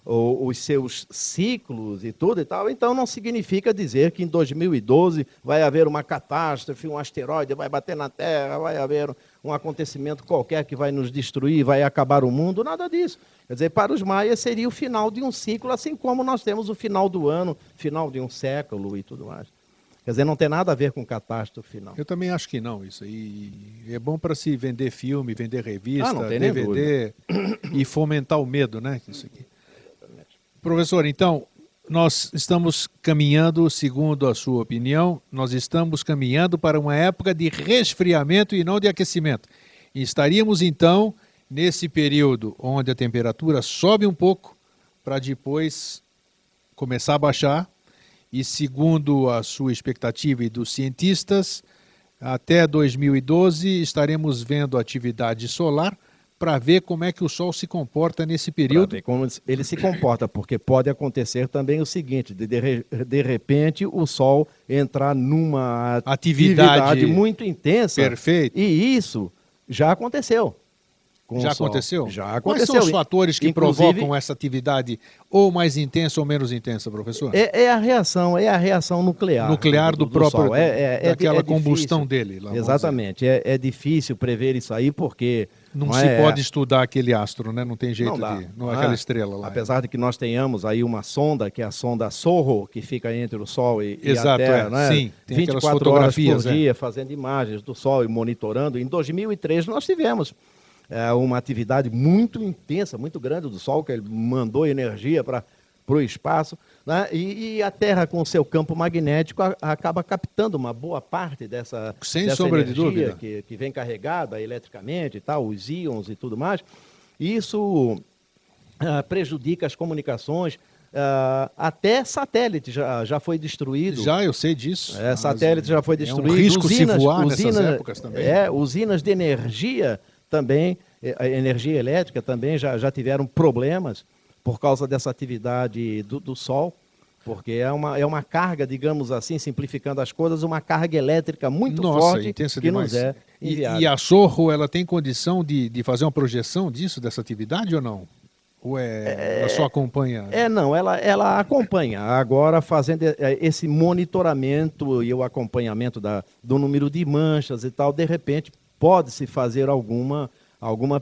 os seus ciclos e tudo e tal, então não significa dizer que em 2012 vai haver uma catástrofe, um asteroide vai bater na Terra, vai haver um acontecimento qualquer que vai nos destruir, vai acabar o mundo, nada disso. Quer dizer, para os maias seria o final de um ciclo, assim como nós temos o final do ano, final de um século e tudo mais. Quer dizer, não tem nada a ver com catástrofe, não. Eu também acho que não, isso aí. É bom para se vender filme, vender revista, não tem DVD e fomentar o medo, né? Isso aqui. Professor, então, nós estamos caminhando, segundo a sua opinião, nós estamos caminhando para uma época de resfriamento e não de aquecimento. E estaríamos, então, nesse período onde a temperatura sobe um pouco para depois começar a baixar. E segundo a sua expectativa e dos cientistas, até 2012 estaremos vendo atividade solar para ver como é que o Sol se comporta nesse período. Para ver como ele se comporta, porque pode acontecer também o seguinte, de repente o Sol entrar numa atividade muito intensa. Perfeito. E isso já aconteceu. Já aconteceu? Já aconteceu. Quais são os fatores que Inclusive, provocam essa atividade ou mais intensa ou menos intensa, professor? É a reação nuclear. Nuclear do próprio, Sol. daquela combustão difícil. dele. Lá, exatamente. É difícil prever isso aí porque... Não se pode estudar aquele astro, né? Não tem jeito não aquela estrela lá. Apesar de que nós tenhamos aí uma sonda, que é a sonda SOHO, que fica entre o Sol e Exato, a Terra, né? Sim, tem 24 horas por dia fazendo imagens do Sol e monitorando. Em 2003 nós tivemos uma atividade muito intensa, muito grande do Sol, que ele mandou energia para o espaço, né? E a Terra, com o seu campo magnético, acaba captando uma boa parte dessa sombra de energia dúvida. que vem carregada eletricamente, e tal, os íons e tudo mais. E isso prejudica as comunicações. Até satélite já foi destruído. Já, eu sei disso. Satélite já foi destruído. É um risco se voar nessas épocas também. Usinas de energia também, a energia elétrica também já tiveram problemas por causa dessa atividade do Sol, porque é uma carga, digamos assim, simplificando as coisas, uma carga elétrica muito forte intensa que demais. nos é enviada. E a Sorro, ela tem condição de fazer uma projeção disso, dessa atividade ou não? Ou ela só acompanha? Não, ela acompanha. Agora, fazendo esse monitoramento e o acompanhamento do número de manchas e tal, de repente pode-se fazer alguma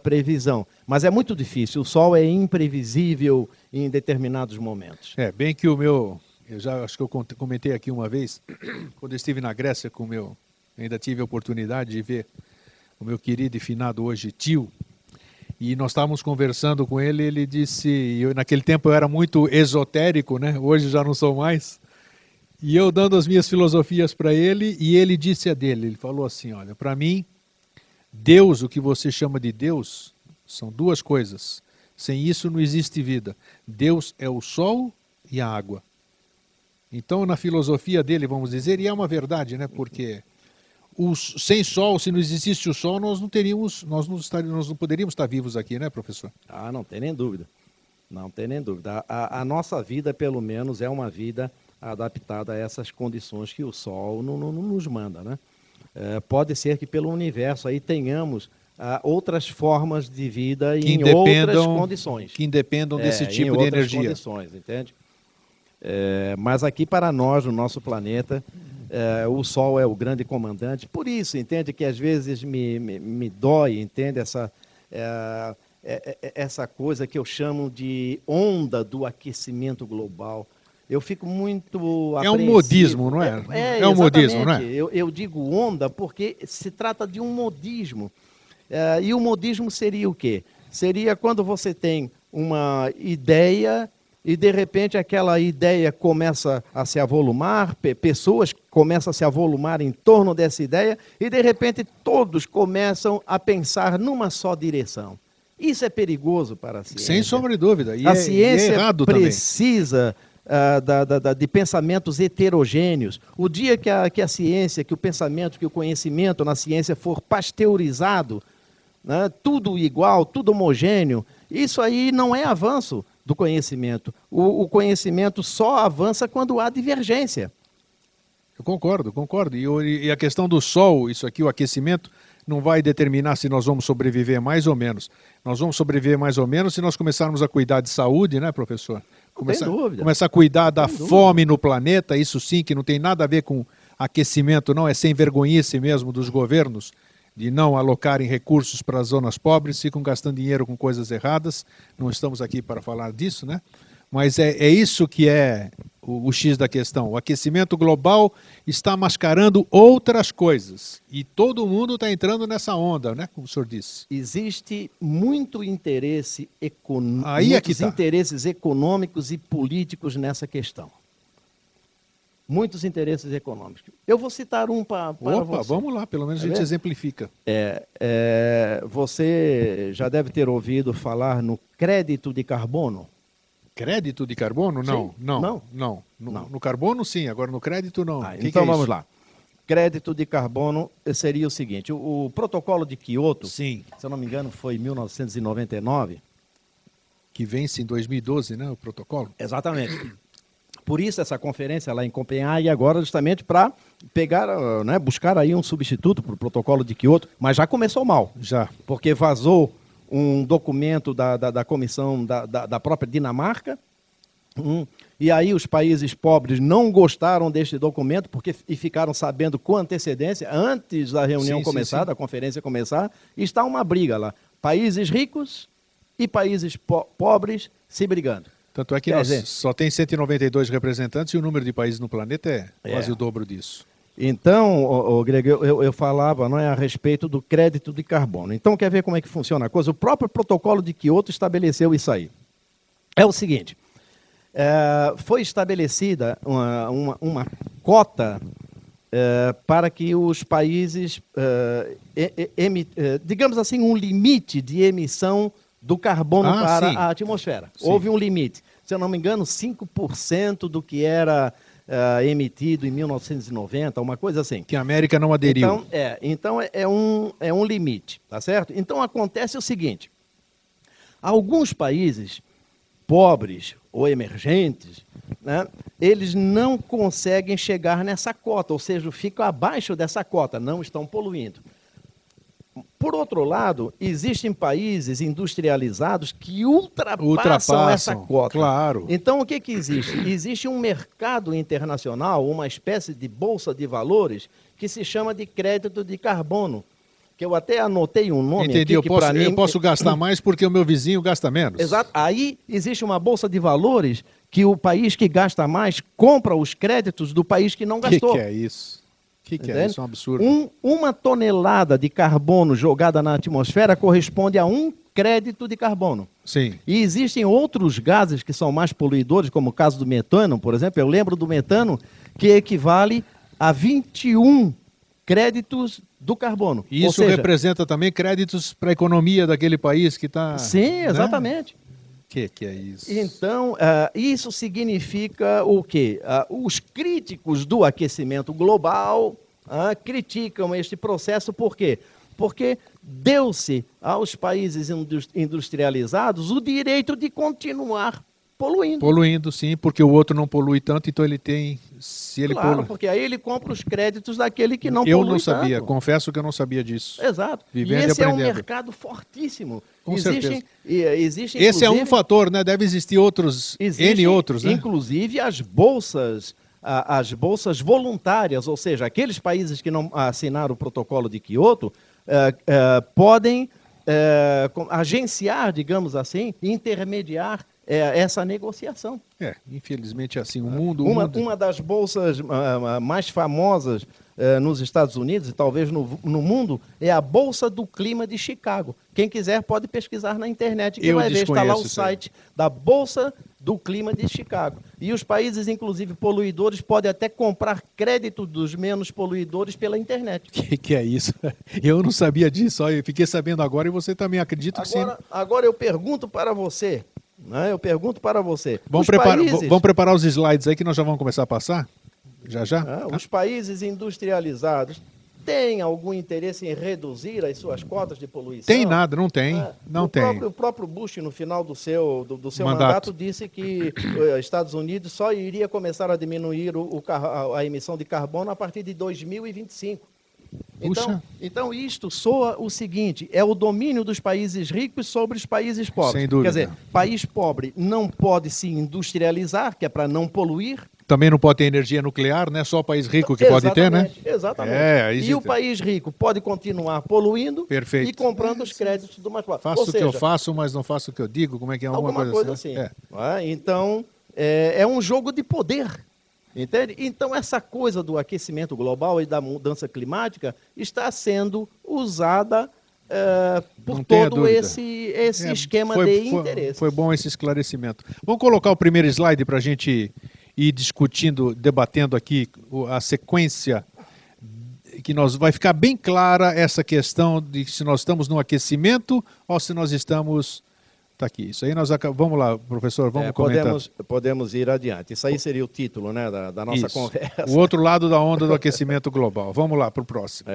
previsão. Mas é muito difícil, o Sol é imprevisível em determinados momentos. Bem que eu já acho que eu comentei aqui uma vez, quando eu estive na Grécia ainda tive a oportunidade de ver o meu querido e finado hoje tio, e nós estávamos conversando com ele, ele disse, naquele tempo eu era muito esotérico, né? Hoje já não sou mais, e eu dando as minhas filosofias para ele, e ele disse a dele, ele falou assim, olha, para mim, Deus, o que você chama de Deus, são duas coisas. Sem isso não existe vida. Deus é o sol e a água. Então, na filosofia dele, vamos dizer, e é uma verdade, né? Porque sem sol, se não existisse o sol, nós não poderíamos estar vivos aqui, né, professor? Não tem nem dúvida. Não tem nem dúvida. A nossa vida, pelo menos, é uma vida adaptada a essas condições que o sol não nos manda, né? Pode ser que pelo universo aí tenhamos outras formas de vida em outras condições. Que independam desse tipo de energia. Condições, entende? Mas aqui para nós, no nosso planeta, o Sol é o grande comandante. Por isso, entende, que às vezes me dói, entende, essa coisa que eu chamo de onda do aquecimento global. Eu fico muito apreensivo. É um modismo, não é? É um modismo, não é? Eu digo onda porque se trata de um modismo. E o modismo seria o quê? Seria quando você tem uma ideia e, de repente, aquela ideia começa a se avolumar, pessoas começam a se avolumar em torno dessa ideia e, de repente, todos começam a pensar numa só direção. Isso é perigoso para a ciência. Sem sombra de dúvida. A ciência errado precisa de pensamentos heterogêneos. O dia que a ciência, que o pensamento, que o conhecimento na ciência for pasteurizado, né, tudo igual, tudo homogêneo, isso aí não é avanço do conhecimento. O conhecimento só avança quando há divergência. Eu concordo. E a questão do sol, isso aqui, o aquecimento, não vai determinar se nós vamos sobreviver mais ou menos. Nós vamos sobreviver mais ou menos se nós começarmos a cuidar de saúde, né, professor? Começar a cuidar da fome no planeta, isso sim, que não tem nada a ver com aquecimento, não, é sem vergonhice mesmo dos governos, de não alocarem recursos para as zonas pobres, ficam gastando dinheiro com coisas erradas. Não estamos aqui para falar disso, né? Mas é isso que é o X da questão. O aquecimento global está mascarando outras coisas. E todo mundo está entrando nessa onda, né? Como o senhor disse. Existe muito interesse interesses econômicos e políticos nessa questão. Muitos interesses econômicos. Eu vou citar um para você. Vamos lá, pelo menos a gente exemplifica. Você já deve ter ouvido falar no crédito de carbono. Crédito de carbono? Não. No carbono, sim. Agora, no crédito, não. Então, vamos lá. Crédito de carbono seria o seguinte. O protocolo de Kyoto, sim, se eu não me engano, foi em 1999. Que vence em 2012, né, o protocolo? Exatamente. Por isso, essa conferência lá em Copenhague, agora justamente para pegar, né, buscar aí um substituto para o protocolo de Kyoto, mas já começou mal. Já. Porque vazou um documento da comissão da própria Dinamarca, e aí os países pobres não gostaram deste documento e ficaram sabendo com antecedência, antes da reunião começar, da conferência começar, e está uma briga lá. Países ricos e países pobres se brigando. Tanto é que nós só tem 192 representantes e o número de países no planeta é quase o dobro disso. Então, Greg, eu falava, não é, a respeito do crédito de carbono. Então, quer ver como é que funciona a coisa? O próprio protocolo de Kyoto estabeleceu isso aí. É o seguinte, foi estabelecida uma cota para que os países, digamos assim, um limite de emissão do carbono para sim. a atmosfera. Sim. Houve um limite. Se eu não me engano, 5% do que era emitido em 1990, uma coisa assim. Que a América não aderiu. Então é um limite, tá certo? Então acontece o seguinte, alguns países pobres ou emergentes, né, eles não conseguem chegar nessa cota, ou seja, ficam abaixo dessa cota, não estão poluindo. Por outro lado, existem países industrializados que ultrapassam essa cota. Claro. Então, o que existe? Existe um mercado internacional, uma espécie de bolsa de valores, que se chama de crédito de carbono, que eu até anotei um nome. Entendi, aqui, para mim... eu posso gastar mais porque o meu vizinho gasta menos. Exato. Aí existe uma bolsa de valores que o país que gasta mais compra os créditos do país que não gastou. O que é isso? O que é isso? É um absurdo. Uma tonelada de carbono jogada na atmosfera corresponde a 1 crédito de carbono. Sim. E existem outros gases que são mais poluidores, como o caso do metano, por exemplo. Eu lembro do metano, que equivale a 21 créditos do carbono. E isso representa também créditos para a economia daquele país que está... Sim, exatamente. Né? Que é isso? Então, isso significa o quê? Os críticos do aquecimento global criticam este processo, por quê? Porque deu-se aos países industrializados o direito de continuar poluindo. Poluindo, sim, porque o outro não polui tanto, então ele tem... Se ele Claro, porque aí ele compra os créditos daquele que não polui tanto. Eu não sabia, tanto. confesso que eu não sabia disso. Exato. Vivendo e esse e é um aprendendo. mercado fortíssimo. Com certeza. Existe, esse é um fator, né? Deve existir outros, N outros, né? Inclusive as bolsas voluntárias, ou seja, aqueles países que não assinaram o protocolo de Quioto, podem agenciar, digamos assim, intermediar essa negociação. Infelizmente é assim. O mundo... Uma das bolsas mais famosas nos Estados Unidos e talvez no mundo é a Bolsa do Clima de Chicago. Quem quiser pode pesquisar na internet, que vai ver, está lá o site da Bolsa do Clima de Chicago. E os países, inclusive poluidores, podem até comprar crédito dos menos poluidores pela internet. Que é isso? Eu não sabia disso, eu fiquei sabendo agora e você também acredita que sim. Agora eu pergunto para você, né? Vamos preparar os slides aí que nós já vamos começar a passar? Já? Os países industrializados têm algum interesse em reduzir as suas cotas de poluição? Tem nada, não tem. O próprio Bush, no final do seu mandato, disse que os Estados Unidos só iria começar a diminuir a emissão de carbono a partir de 2025. Então, isto soa o seguinte, é o domínio dos países ricos sobre os países pobres. Sem dúvida. Quer dizer, país pobre não pode se industrializar, que é para não poluir. Também não pode ter energia nuclear, né? Só o país rico que pode ter, né? Exatamente. E o país rico pode continuar poluindo. Perfeito. E comprando os créditos do mais pobre. Faço o que eu faço, mas não faço o que eu digo. Como é que é? Alguma coisa assim. Então, é um jogo de poder. Entende? Então, essa coisa do aquecimento global e da mudança climática está sendo usada por todo esse esquema de interesses. Foi bom esse esclarecimento. Vamos colocar o primeiro slide para a gente ir discutindo, debatendo aqui a sequência, que vai ficar bem clara essa questão de se nós estamos no aquecimento ou se nós estamos... Está aqui. Isso aí vamos lá, professor, vamos comentar. Podemos ir adiante. Isso aí seria o título, né, da nossa conversa. O outro lado da onda do aquecimento global. Vamos lá para o próximo.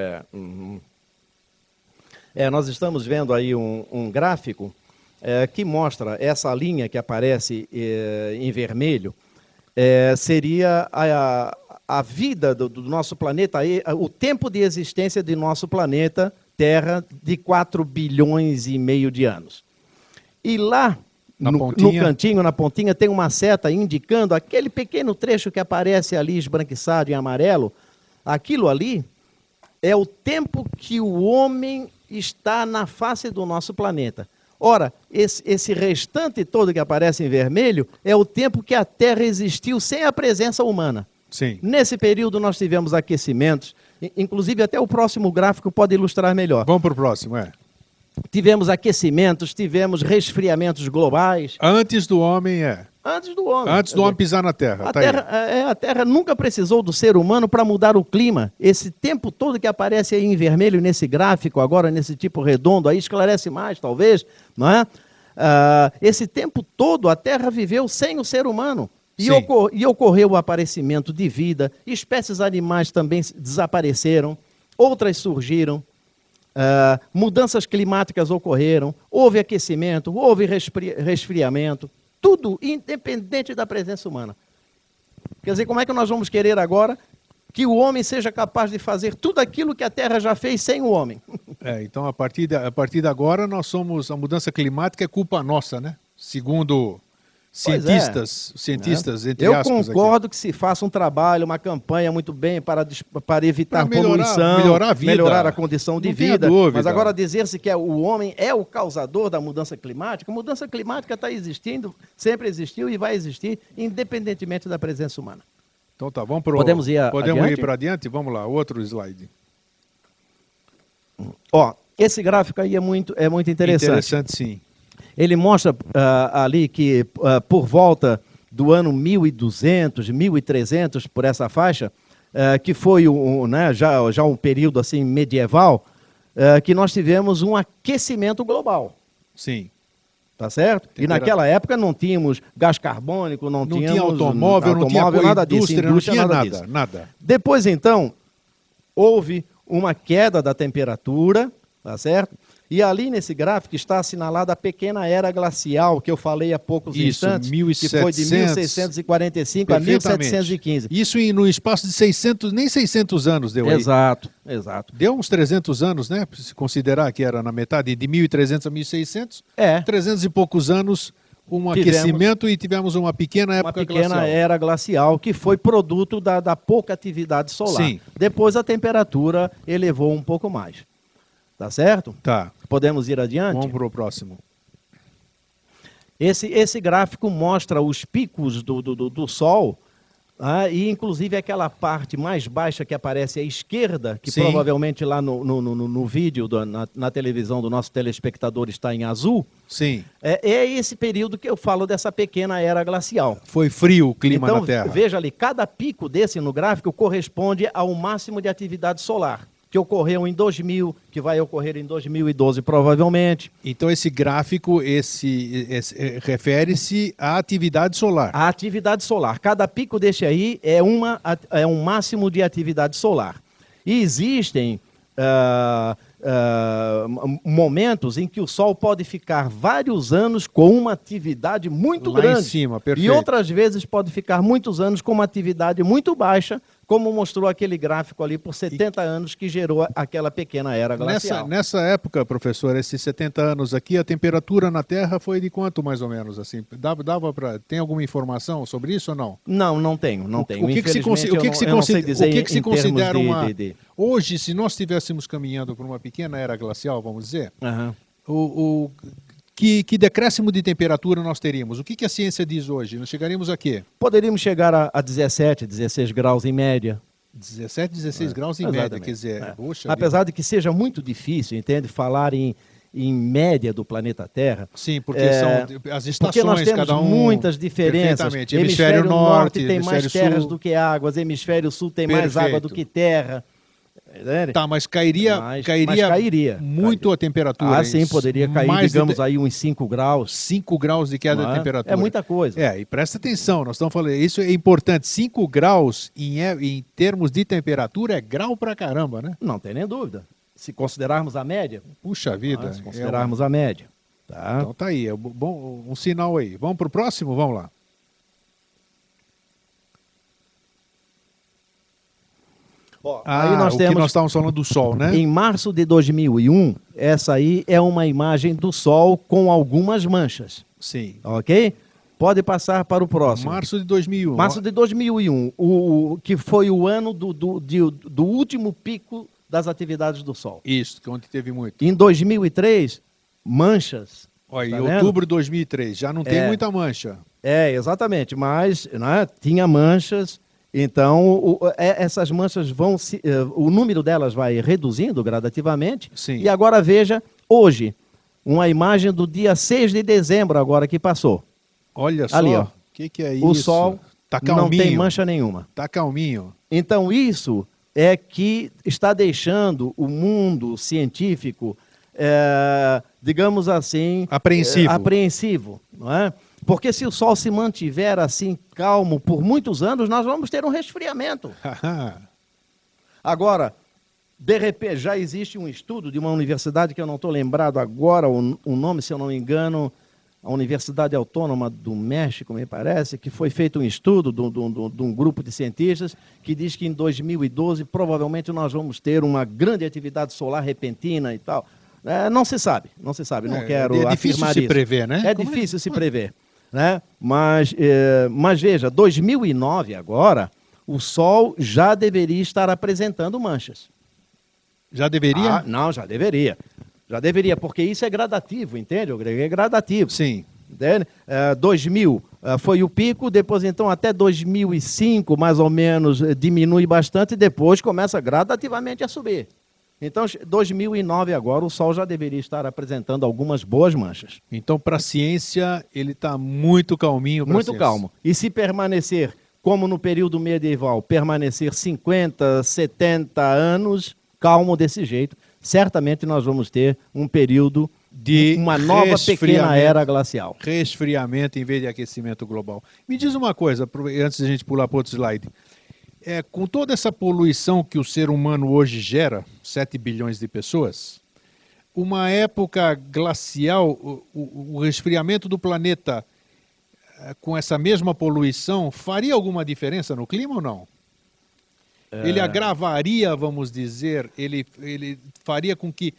Nós estamos vendo aí um gráfico que mostra essa linha que aparece em vermelho, seria a vida do nosso planeta, o tempo de existência de nosso planeta Terra de 4 bilhões e meio de anos. E lá, no cantinho, na pontinha, tem uma seta indicando aquele pequeno trecho que aparece ali esbranquiçado em amarelo. Aquilo ali é o tempo que o homem está na face do nosso planeta. Ora, esse restante todo que aparece em vermelho é o tempo que a Terra existiu sem a presença humana. Sim. Nesse período nós tivemos aquecimentos, inclusive até o próximo gráfico pode ilustrar melhor. Vamos para o próximo, Tivemos aquecimentos, tivemos resfriamentos globais. Antes do homem, Antes do homem. Antes do homem pisar na Terra. A Terra nunca precisou do ser humano para mudar o clima. Esse tempo todo que aparece aí em vermelho nesse gráfico, agora nesse tipo redondo, aí esclarece mais, talvez, não é? Esse tempo todo a Terra viveu sem o ser humano. E ocorreu o aparecimento de vida, espécies animais também desapareceram, outras surgiram, mudanças climáticas ocorreram, houve aquecimento, houve resfriamento, tudo independente da presença humana. Quer dizer, como é que nós vamos querer agora que o homem seja capaz de fazer tudo aquilo que a Terra já fez sem o homem? Então, a partir de agora, a mudança climática é culpa nossa, né? Segundo cientistas, entre aspas. Eu concordo que se faça um trabalho, uma campanha muito bem para evitar poluição, melhorar a vida, melhorar a condição de vida. Dúvida. Mas agora dizer-se que o homem é o causador da mudança climática, a mudança climática está existindo, sempre existiu e vai existir, independentemente da presença humana. Então tá, vamos ir para adiante? Vamos lá, outro slide. Esse gráfico aí é muito interessante. Interessante, sim. Ele mostra ali que por volta do ano 1200, 1300, por essa faixa, que foi já um período assim medieval, que nós tivemos um aquecimento global. Sim. Tá certo? E naquela época não tínhamos gás carbônico, não tínhamos tinha automóvel, não tinha nada disso, indústria, não tinha nada. Depois, então, houve uma queda da temperatura, tá certo? E ali nesse gráfico está assinalada a pequena era glacial, que eu falei há poucos instantes, 1700, que foi de 1645 a 1715. Isso no espaço de 600 anos deu aí. Exato. Deu uns 300 anos, né? Se considerar que era na metade, de 1300 a 1600, 300 e poucos anos, aquecimento e tivemos uma pequena época glacial. Uma pequena era glacial, que foi produto da pouca atividade solar. Sim. Depois a temperatura elevou um pouco mais. Tá certo? Tá. Podemos ir adiante? Vamos para o próximo. Esse gráfico mostra os picos do Sol, e inclusive aquela parte mais baixa que aparece à esquerda, que Sim. provavelmente lá no vídeo, na televisão do nosso telespectador está em azul. Sim. É esse período que eu falo dessa pequena era glacial. Foi frio o clima então, na Terra. Veja ali, cada pico desse no gráfico corresponde ao máximo de atividade solar, que ocorreu em 2000, que vai ocorrer em 2012 provavelmente. Então esse gráfico refere-se à atividade solar. A atividade solar. Cada pico desse aí é um máximo de atividade solar. E existem momentos em que o Sol pode ficar vários anos com uma atividade muito lá grande. Em cima, perfeito. E outras vezes pode ficar muitos anos com uma atividade muito baixa, como mostrou aquele gráfico ali por 70 anos que gerou aquela pequena era glacial. Nessa época, professor, esses 70 anos aqui, a temperatura na Terra foi de quanto mais ou menos? Assim? Tem alguma informação sobre isso ou não? Não tenho. O que se considera uma... Hoje, se nós estivéssemos caminhando por uma pequena era glacial, vamos dizer, que decréscimo de temperatura nós teríamos? O que a ciência diz hoje? Nós chegaríamos a quê? Poderíamos chegar a 17, 16 graus em média. 17, 16 graus em média, quer dizer... Apesar de que seja muito difícil, entende, falar em média do planeta Terra. Sim, porque são as estações, porque nós temos cada um... muitas diferenças. Hemisfério norte tem mais terras do que águas, hemisfério sul tem mais água do que terra. Tá, mas cairia muito a temperatura. Sim, poderia cair, digamos aí uns 5 graus. 5 graus de queda de temperatura. É muita coisa. E presta atenção, nós estamos falando, isso é importante, 5 graus em termos de temperatura é grau pra caramba, né? Não tem nem dúvida. Se considerarmos a média. Puxa vida. Se considerarmos a média. Tá? Então tá aí, bom, um sinal aí. Vamos pro próximo? Vamos lá. Aí nós temos, que nós estávamos falando do Sol, né? Em março de 2001, essa aí é uma imagem do Sol com algumas manchas. Sim. Ok? Pode passar para o próximo. Março de 2001. Março de 2001, que foi o ano do último pico das atividades do Sol. Isso, onde teve muito. Em 2003, manchas. Olha, em outubro de 2003, já não tem muita mancha. Exatamente, mas tinha manchas. Então, essas manchas o número delas vai reduzindo gradativamente. Sim. E agora veja, hoje, uma imagem do dia 6 de dezembro agora que passou. Olha só, ali, ó. Que é isso? O Sol tá não tem mancha nenhuma. Tá calminho. Então isso é que está deixando o mundo científico, digamos assim, apreensivo, não é? Porque se o Sol se mantiver assim calmo por muitos anos, nós vamos ter um resfriamento. Agora, de repente, já existe um estudo de uma universidade que eu não estou lembrado agora o nome, se eu não me engano, a Universidade Autônoma do México, me parece, que foi feito um estudo de um grupo de cientistas que diz que em 2012 provavelmente nós vamos ter uma grande atividade solar repentina e tal. Não se sabe, não quero afirmar isso. É difícil se prever, né? É difícil se prever, né? Mas veja, 2009 agora, o Sol já deveria estar apresentando manchas. Já deveria? Não, já deveria. Já deveria, porque isso é gradativo, entende? É gradativo. Sim. Entende? 2000 foi o pico, depois então até 2005, mais ou menos, diminui bastante e depois começa gradativamente a subir. Então, 2009 agora, o Sol já deveria estar apresentando algumas boas manchas. Então, para a ciência, ele está muito calminho. Muito calmo. E se permanecer, como no período medieval, permanecer 50, 70 anos, calmo desse jeito, certamente nós vamos ter um período de uma nova pequena era glacial. Resfriamento em vez de aquecimento global. Me diz uma coisa, antes de a gente pular para outro slide. Com toda essa poluição que o ser humano hoje gera, 7 bilhões de pessoas, uma época glacial, o resfriamento do planeta com essa mesma poluição, faria alguma diferença no clima ou não? Ele agravaria, vamos dizer, ele faria com que,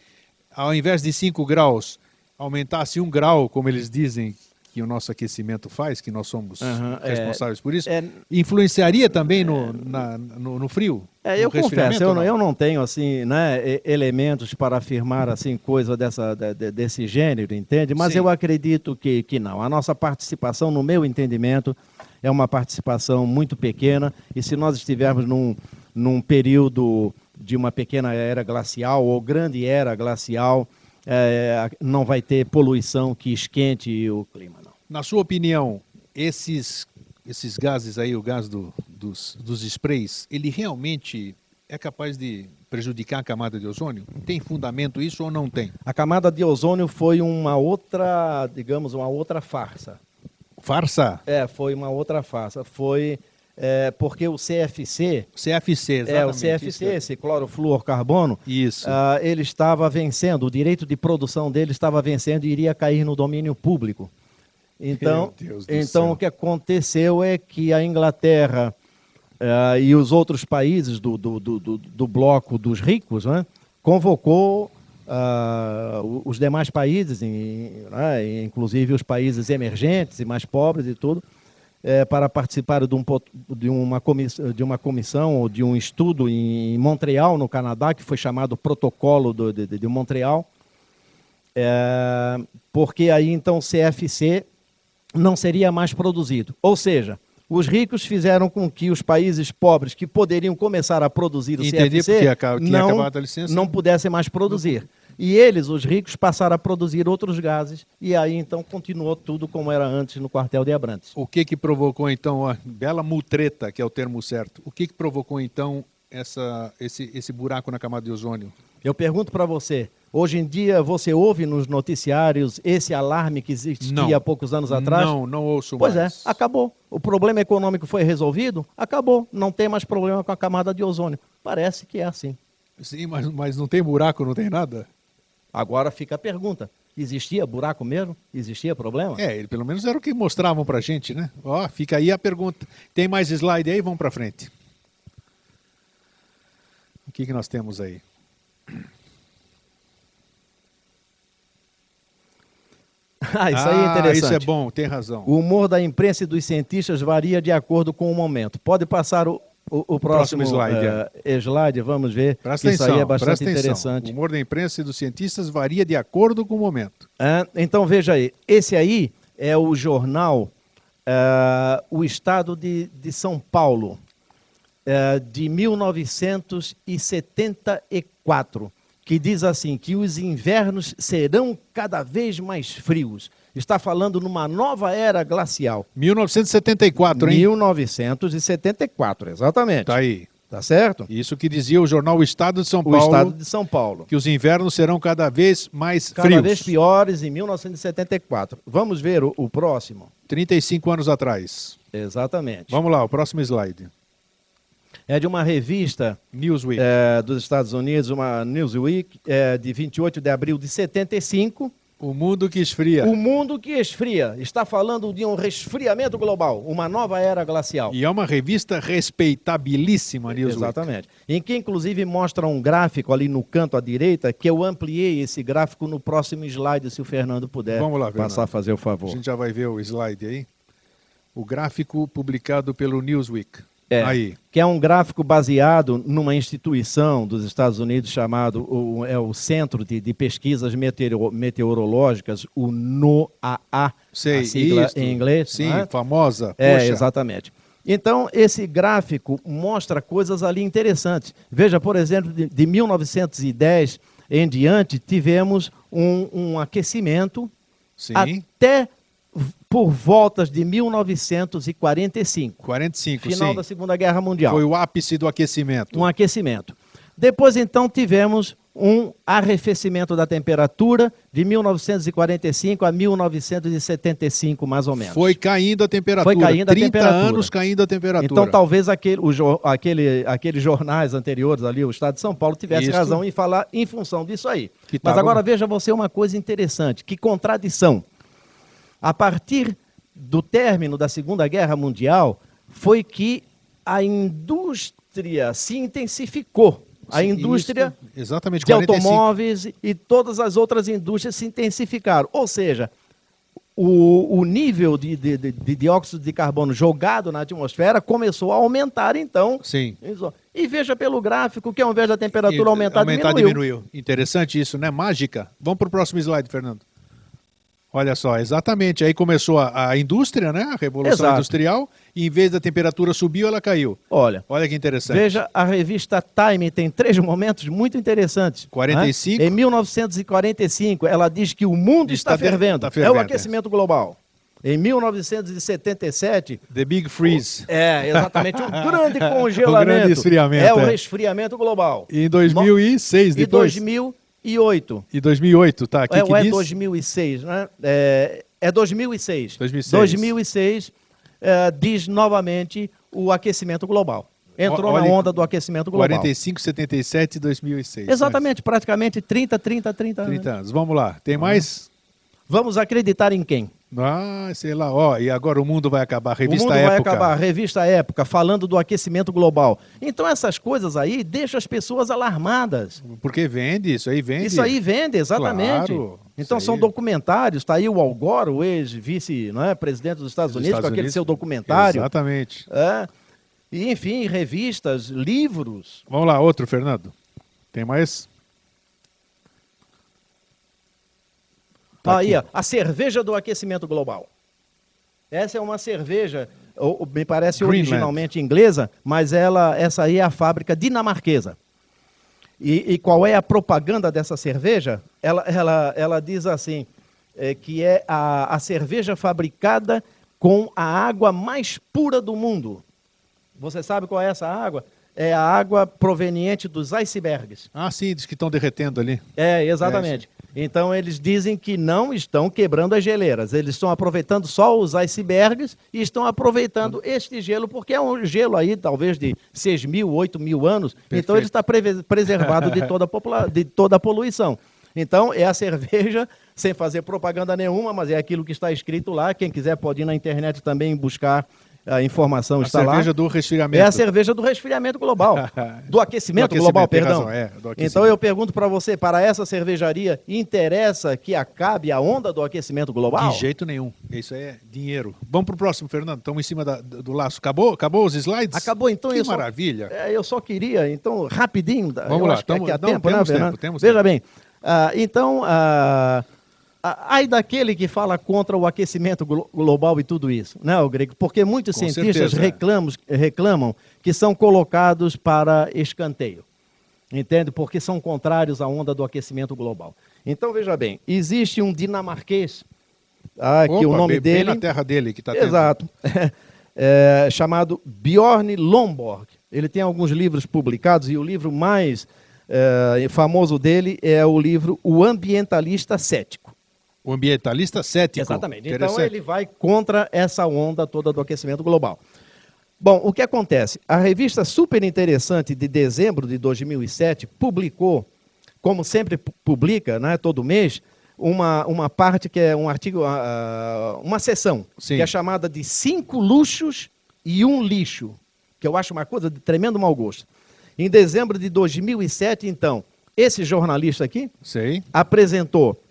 ao invés de 5 graus, aumentasse 1 grau, como eles dizem que o nosso aquecimento faz, que nós somos responsáveis por isso, influenciaria também no frio? Eu confesso, eu não tenho assim, né, elementos para afirmar assim, coisa desse gênero, entende? Mas eu acredito que não. A nossa participação, no meu entendimento, é uma participação muito pequena, e se nós estivermos num período de uma pequena era glacial ou grande era glacial, não vai ter poluição que esquente o clima, não. Na sua opinião, esses gases aí, o gás dos sprays, ele realmente é capaz de prejudicar a camada de ozônio? Tem fundamento isso ou não tem? A camada de ozônio foi uma outra, digamos, uma outra farsa. Farsa? Foi uma outra farsa. Foi porque o CFC... CFC, exatamente. O CFC, esse clorofluorcarbono, isso. Ele estava vencendo, o direito de produção dele estava vencendo e iria cair no domínio público. Então, o que aconteceu é que a Inglaterra e os outros países do bloco dos ricos, né, convocou os demais países, inclusive os países emergentes e mais pobres e tudo, para participar de uma comissão ou de um estudo em Montreal, no Canadá, que foi chamado Protocolo de Montreal, porque aí então o CFC não seria mais produzido. Ou seja, os ricos fizeram com que os países pobres que poderiam começar a produzir o CFC não pudessem mais produzir. E eles, os ricos, passaram a produzir outros gases e aí então continuou tudo como era antes no quartel de Abrantes. O que provocou então, bela mutreta, que é o termo certo, o que provocou então esse buraco na camada de ozônio? Eu pergunto para você, hoje em dia você ouve nos noticiários esse alarme que existia há poucos anos atrás? Não ouço mais. Pois acabou. O problema econômico foi resolvido? Acabou. Não tem mais problema com a camada de ozônio. Parece que é assim. Sim, mas não tem buraco, não tem nada? Agora fica a pergunta, existia buraco mesmo? Existia problema? Pelo menos era o que mostravam pra gente, né? Fica aí a pergunta. Tem mais slide aí? Vamos pra frente. O que nós temos aí? Isso aí é interessante. Isso é bom, tem razão. O humor da imprensa e dos cientistas varia de acordo com o momento. Pode passar o próximo slide, vamos ver. Presta atenção, isso aí é bastante interessante. O humor da imprensa e dos cientistas varia de acordo com o momento. Então veja aí, esse aí é o jornal O Estado de São Paulo, de 1974, que diz assim, que os invernos serão cada vez mais frios está falando numa nova era glacial. 1974, hein? 1974, exatamente. Tá aí. Tá certo? Isso que dizia o jornal O Estado de São O Paulo. estado de São Paulo. Que os invernos serão cada vez mais Cada frios. vez piores em 1974. Vamos ver o próximo. 35 anos atrás. Exatamente. Vamos lá, o próximo slide. É de uma revista Newsweek. dos Estados Unidos, uma Newsweek, de 28 de abril de 75. O mundo que esfria. O mundo que esfria. Está falando de um resfriamento global, uma nova era glacial. E é uma revista respeitabilíssima, Newsweek. Exatamente. Em que, inclusive, mostra um gráfico ali no canto à direita, que eu ampliei esse gráfico no próximo slide, se o Fernando puder Vamos lá, Fernando. passar a fazer o A favor. gente já vai ver o slide aí. O gráfico publicado pelo Newsweek. É, Aí. que é um gráfico baseado numa instituição dos Estados Unidos chamado o Centro de Pesquisas Meteorológicas, o NOAA, Sei, a sigla isto. em inglês. Sim, não é? famosa. É, Poxa. exatamente. Então, esse gráfico mostra coisas ali interessantes. Veja, por exemplo, de 1910 em diante, tivemos um aquecimento Sim. até por voltas de 1945. 45, Final sim. da Segunda Guerra Mundial. Foi o ápice do aquecimento. Um aquecimento. Depois, então, tivemos um arrefecimento da temperatura de 1945 a 1975, mais ou menos. Foi caindo a temperatura. Foi caindo a 30 temperatura. anos caindo a temperatura. Então, talvez aqueles jornais anteriores ali, o Estado de São Paulo, tivesse Isso. razão em falar em função disso aí. Que Mas tava- agora veja você uma coisa interessante, que contradição. A partir do término da Segunda Guerra Mundial, foi que a indústria se intensificou. A Sim, indústria isso, exatamente, de 45. automóveis e todas as outras indústrias se intensificaram. Ou seja, o nível de dióxido de carbono jogado na atmosfera começou a aumentar, então. Sim. E veja pelo gráfico que ao invés da temperatura aumentar, diminuiu. Interessante isso, né? Mágica. Vamos para o próximo slide, Fernando. Olha só, exatamente. Aí começou a indústria, né? A revolução Exato. industrial. E em vez da temperatura subir, ela caiu. Olha, Olha que interessante. veja, a revista Time tem 3 momentos muito interessantes. 45. Né? Em 1945, ela diz que o mundo está fervendo. Está fervendo, É o aquecimento global. Em 1977... The Big Freeze. É, exatamente, o grande congelamento. O grande esfriamento, É o é. resfriamento global. E em 2006, E depois. 2008. E 2008, tá? Aqui que É diz? 2006, né? É 2006. 2006. 2006 diz novamente o aquecimento global. Entrou Olha, na onda do aquecimento global. 45, 77 e 2006. Exatamente, praticamente 30 anos. 30 anos. Vamos lá. Tem mais? Vamos acreditar em quem? Ah, sei lá. Ó, e agora o mundo vai acabar. Revista o mundo Época. vai acabar, revista Época, falando do aquecimento global. Então essas coisas aí deixam as pessoas alarmadas. Porque vende, isso aí vende. Isso aí vende, exatamente. Claro, então isso são aí. documentários, está aí o Al Gore, o ex-vice, não é, presidente dos Estados Unidos, com aquele seu documentário. Exatamente. E, enfim, revistas, livros. Vamos lá, outro, Fernando. Tem mais? Tá Aí, aqui. ó, a cerveja do aquecimento global. Essa é uma cerveja, me parece Greenland. originalmente inglesa, mas essa aí é a fábrica dinamarquesa. E qual é a propaganda dessa cerveja? Ela diz assim, que é a cerveja fabricada com a água mais pura do mundo. Você sabe qual é essa água? É a água proveniente dos icebergs. Ah, sim, diz que estão derretendo ali. É, exatamente. Então eles dizem que não estão quebrando as geleiras, eles estão aproveitando só os icebergs e estão aproveitando este gelo, porque é um gelo aí talvez de 6.000, 8.000 anos, então ele está preservado de toda a poluição. Então é a cerveja, sem fazer propaganda nenhuma, mas é aquilo que está escrito lá, quem quiser pode ir na internet também buscar a informação, está lá. A cerveja do resfriamento. É a cerveja do resfriamento global, do aquecimento global, tem perdão. razão, do aquecimento. Então eu pergunto para você, para essa cervejaria, interessa que acabe a onda do aquecimento global? De jeito nenhum. Isso aí é dinheiro. Vamos para o próximo, Fernando. Estamos em cima do laço. Acabou os slides? Acabou, então. Que maravilha. Eu só queria, então, rapidinho. Vamos lá. Acho que há Temos tempo, né, Fernando? Temos Veja tempo. bem, ai daquele que fala contra o aquecimento global e tudo isso, né, Grego? Porque muitos Com cientistas certeza. reclamam que são colocados para escanteio, entende? Porque são contrários à onda do aquecimento global. Então, veja bem, existe um dinamarquês Aqui o nome bem dele. na terra dele que está tendo. Exato. Chamado Bjorn Lomborg. Ele tem alguns livros publicados e o livro mais famoso dele é o livro O Ambientalista Cético. O ambientalista cético. Exatamente. Então ele vai contra essa onda toda do aquecimento global. Bom, o que acontece? A revista super interessante de dezembro de 2007 publicou, como sempre publica, né, todo mês, uma parte que é um artigo, uma seção, Sim. que é chamada de 5 luxos e 1 lixo, que eu acho uma coisa de tremendo mau gosto. Em dezembro de 2007, então, esse jornalista aqui apresentou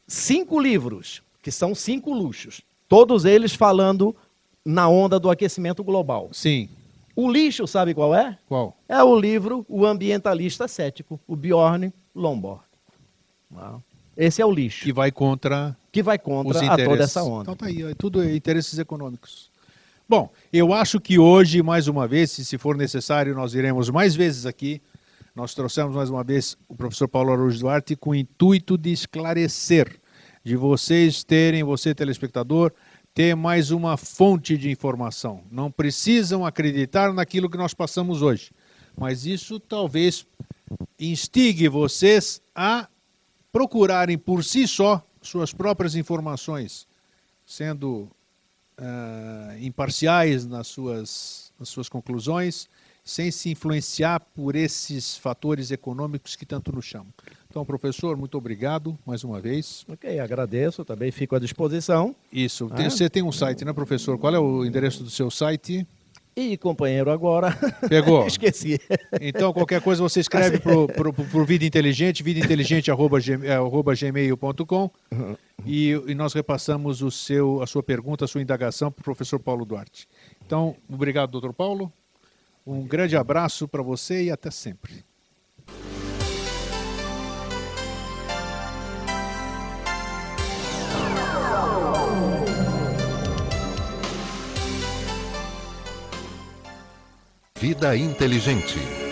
5 livros, que são 5 luxos, todos eles falando na onda do aquecimento global. Sim. O lixo, sabe qual é? Qual? É o livro O Ambientalista Cético, o Bjorn Lomborg. Esse é o lixo. Que vai contra a toda essa onda. Então tá aí, tudo é interesses econômicos. Bom, eu acho que hoje, mais uma vez, se for necessário, nós iremos mais vezes aqui. Nós trouxemos mais uma vez o professor Paulo Araújo Duarte com o intuito de esclarecer, de vocês terem, você telespectador, ter mais uma fonte de informação. Não precisam acreditar naquilo que nós passamos hoje, mas isso talvez instigue vocês a procurarem por si só suas próprias informações, sendo imparciais nas suas conclusões, sem se influenciar por esses fatores econômicos que tanto nos chamam. Então, professor, muito obrigado mais uma vez. Ok, agradeço, também fico à disposição. Isso. Você tem um site, né, professor? Qual é o endereço do seu site? Ih, companheiro, agora... Pegou? Esqueci. Então, qualquer coisa você escreve pro Vida Inteligente, vidainteligente@gmail.com e nós repassamos a sua pergunta, a sua indagação para o professor Paulo Duarte. Então, obrigado, doutor Paulo. Um grande abraço para você e até sempre. Vida Inteligente.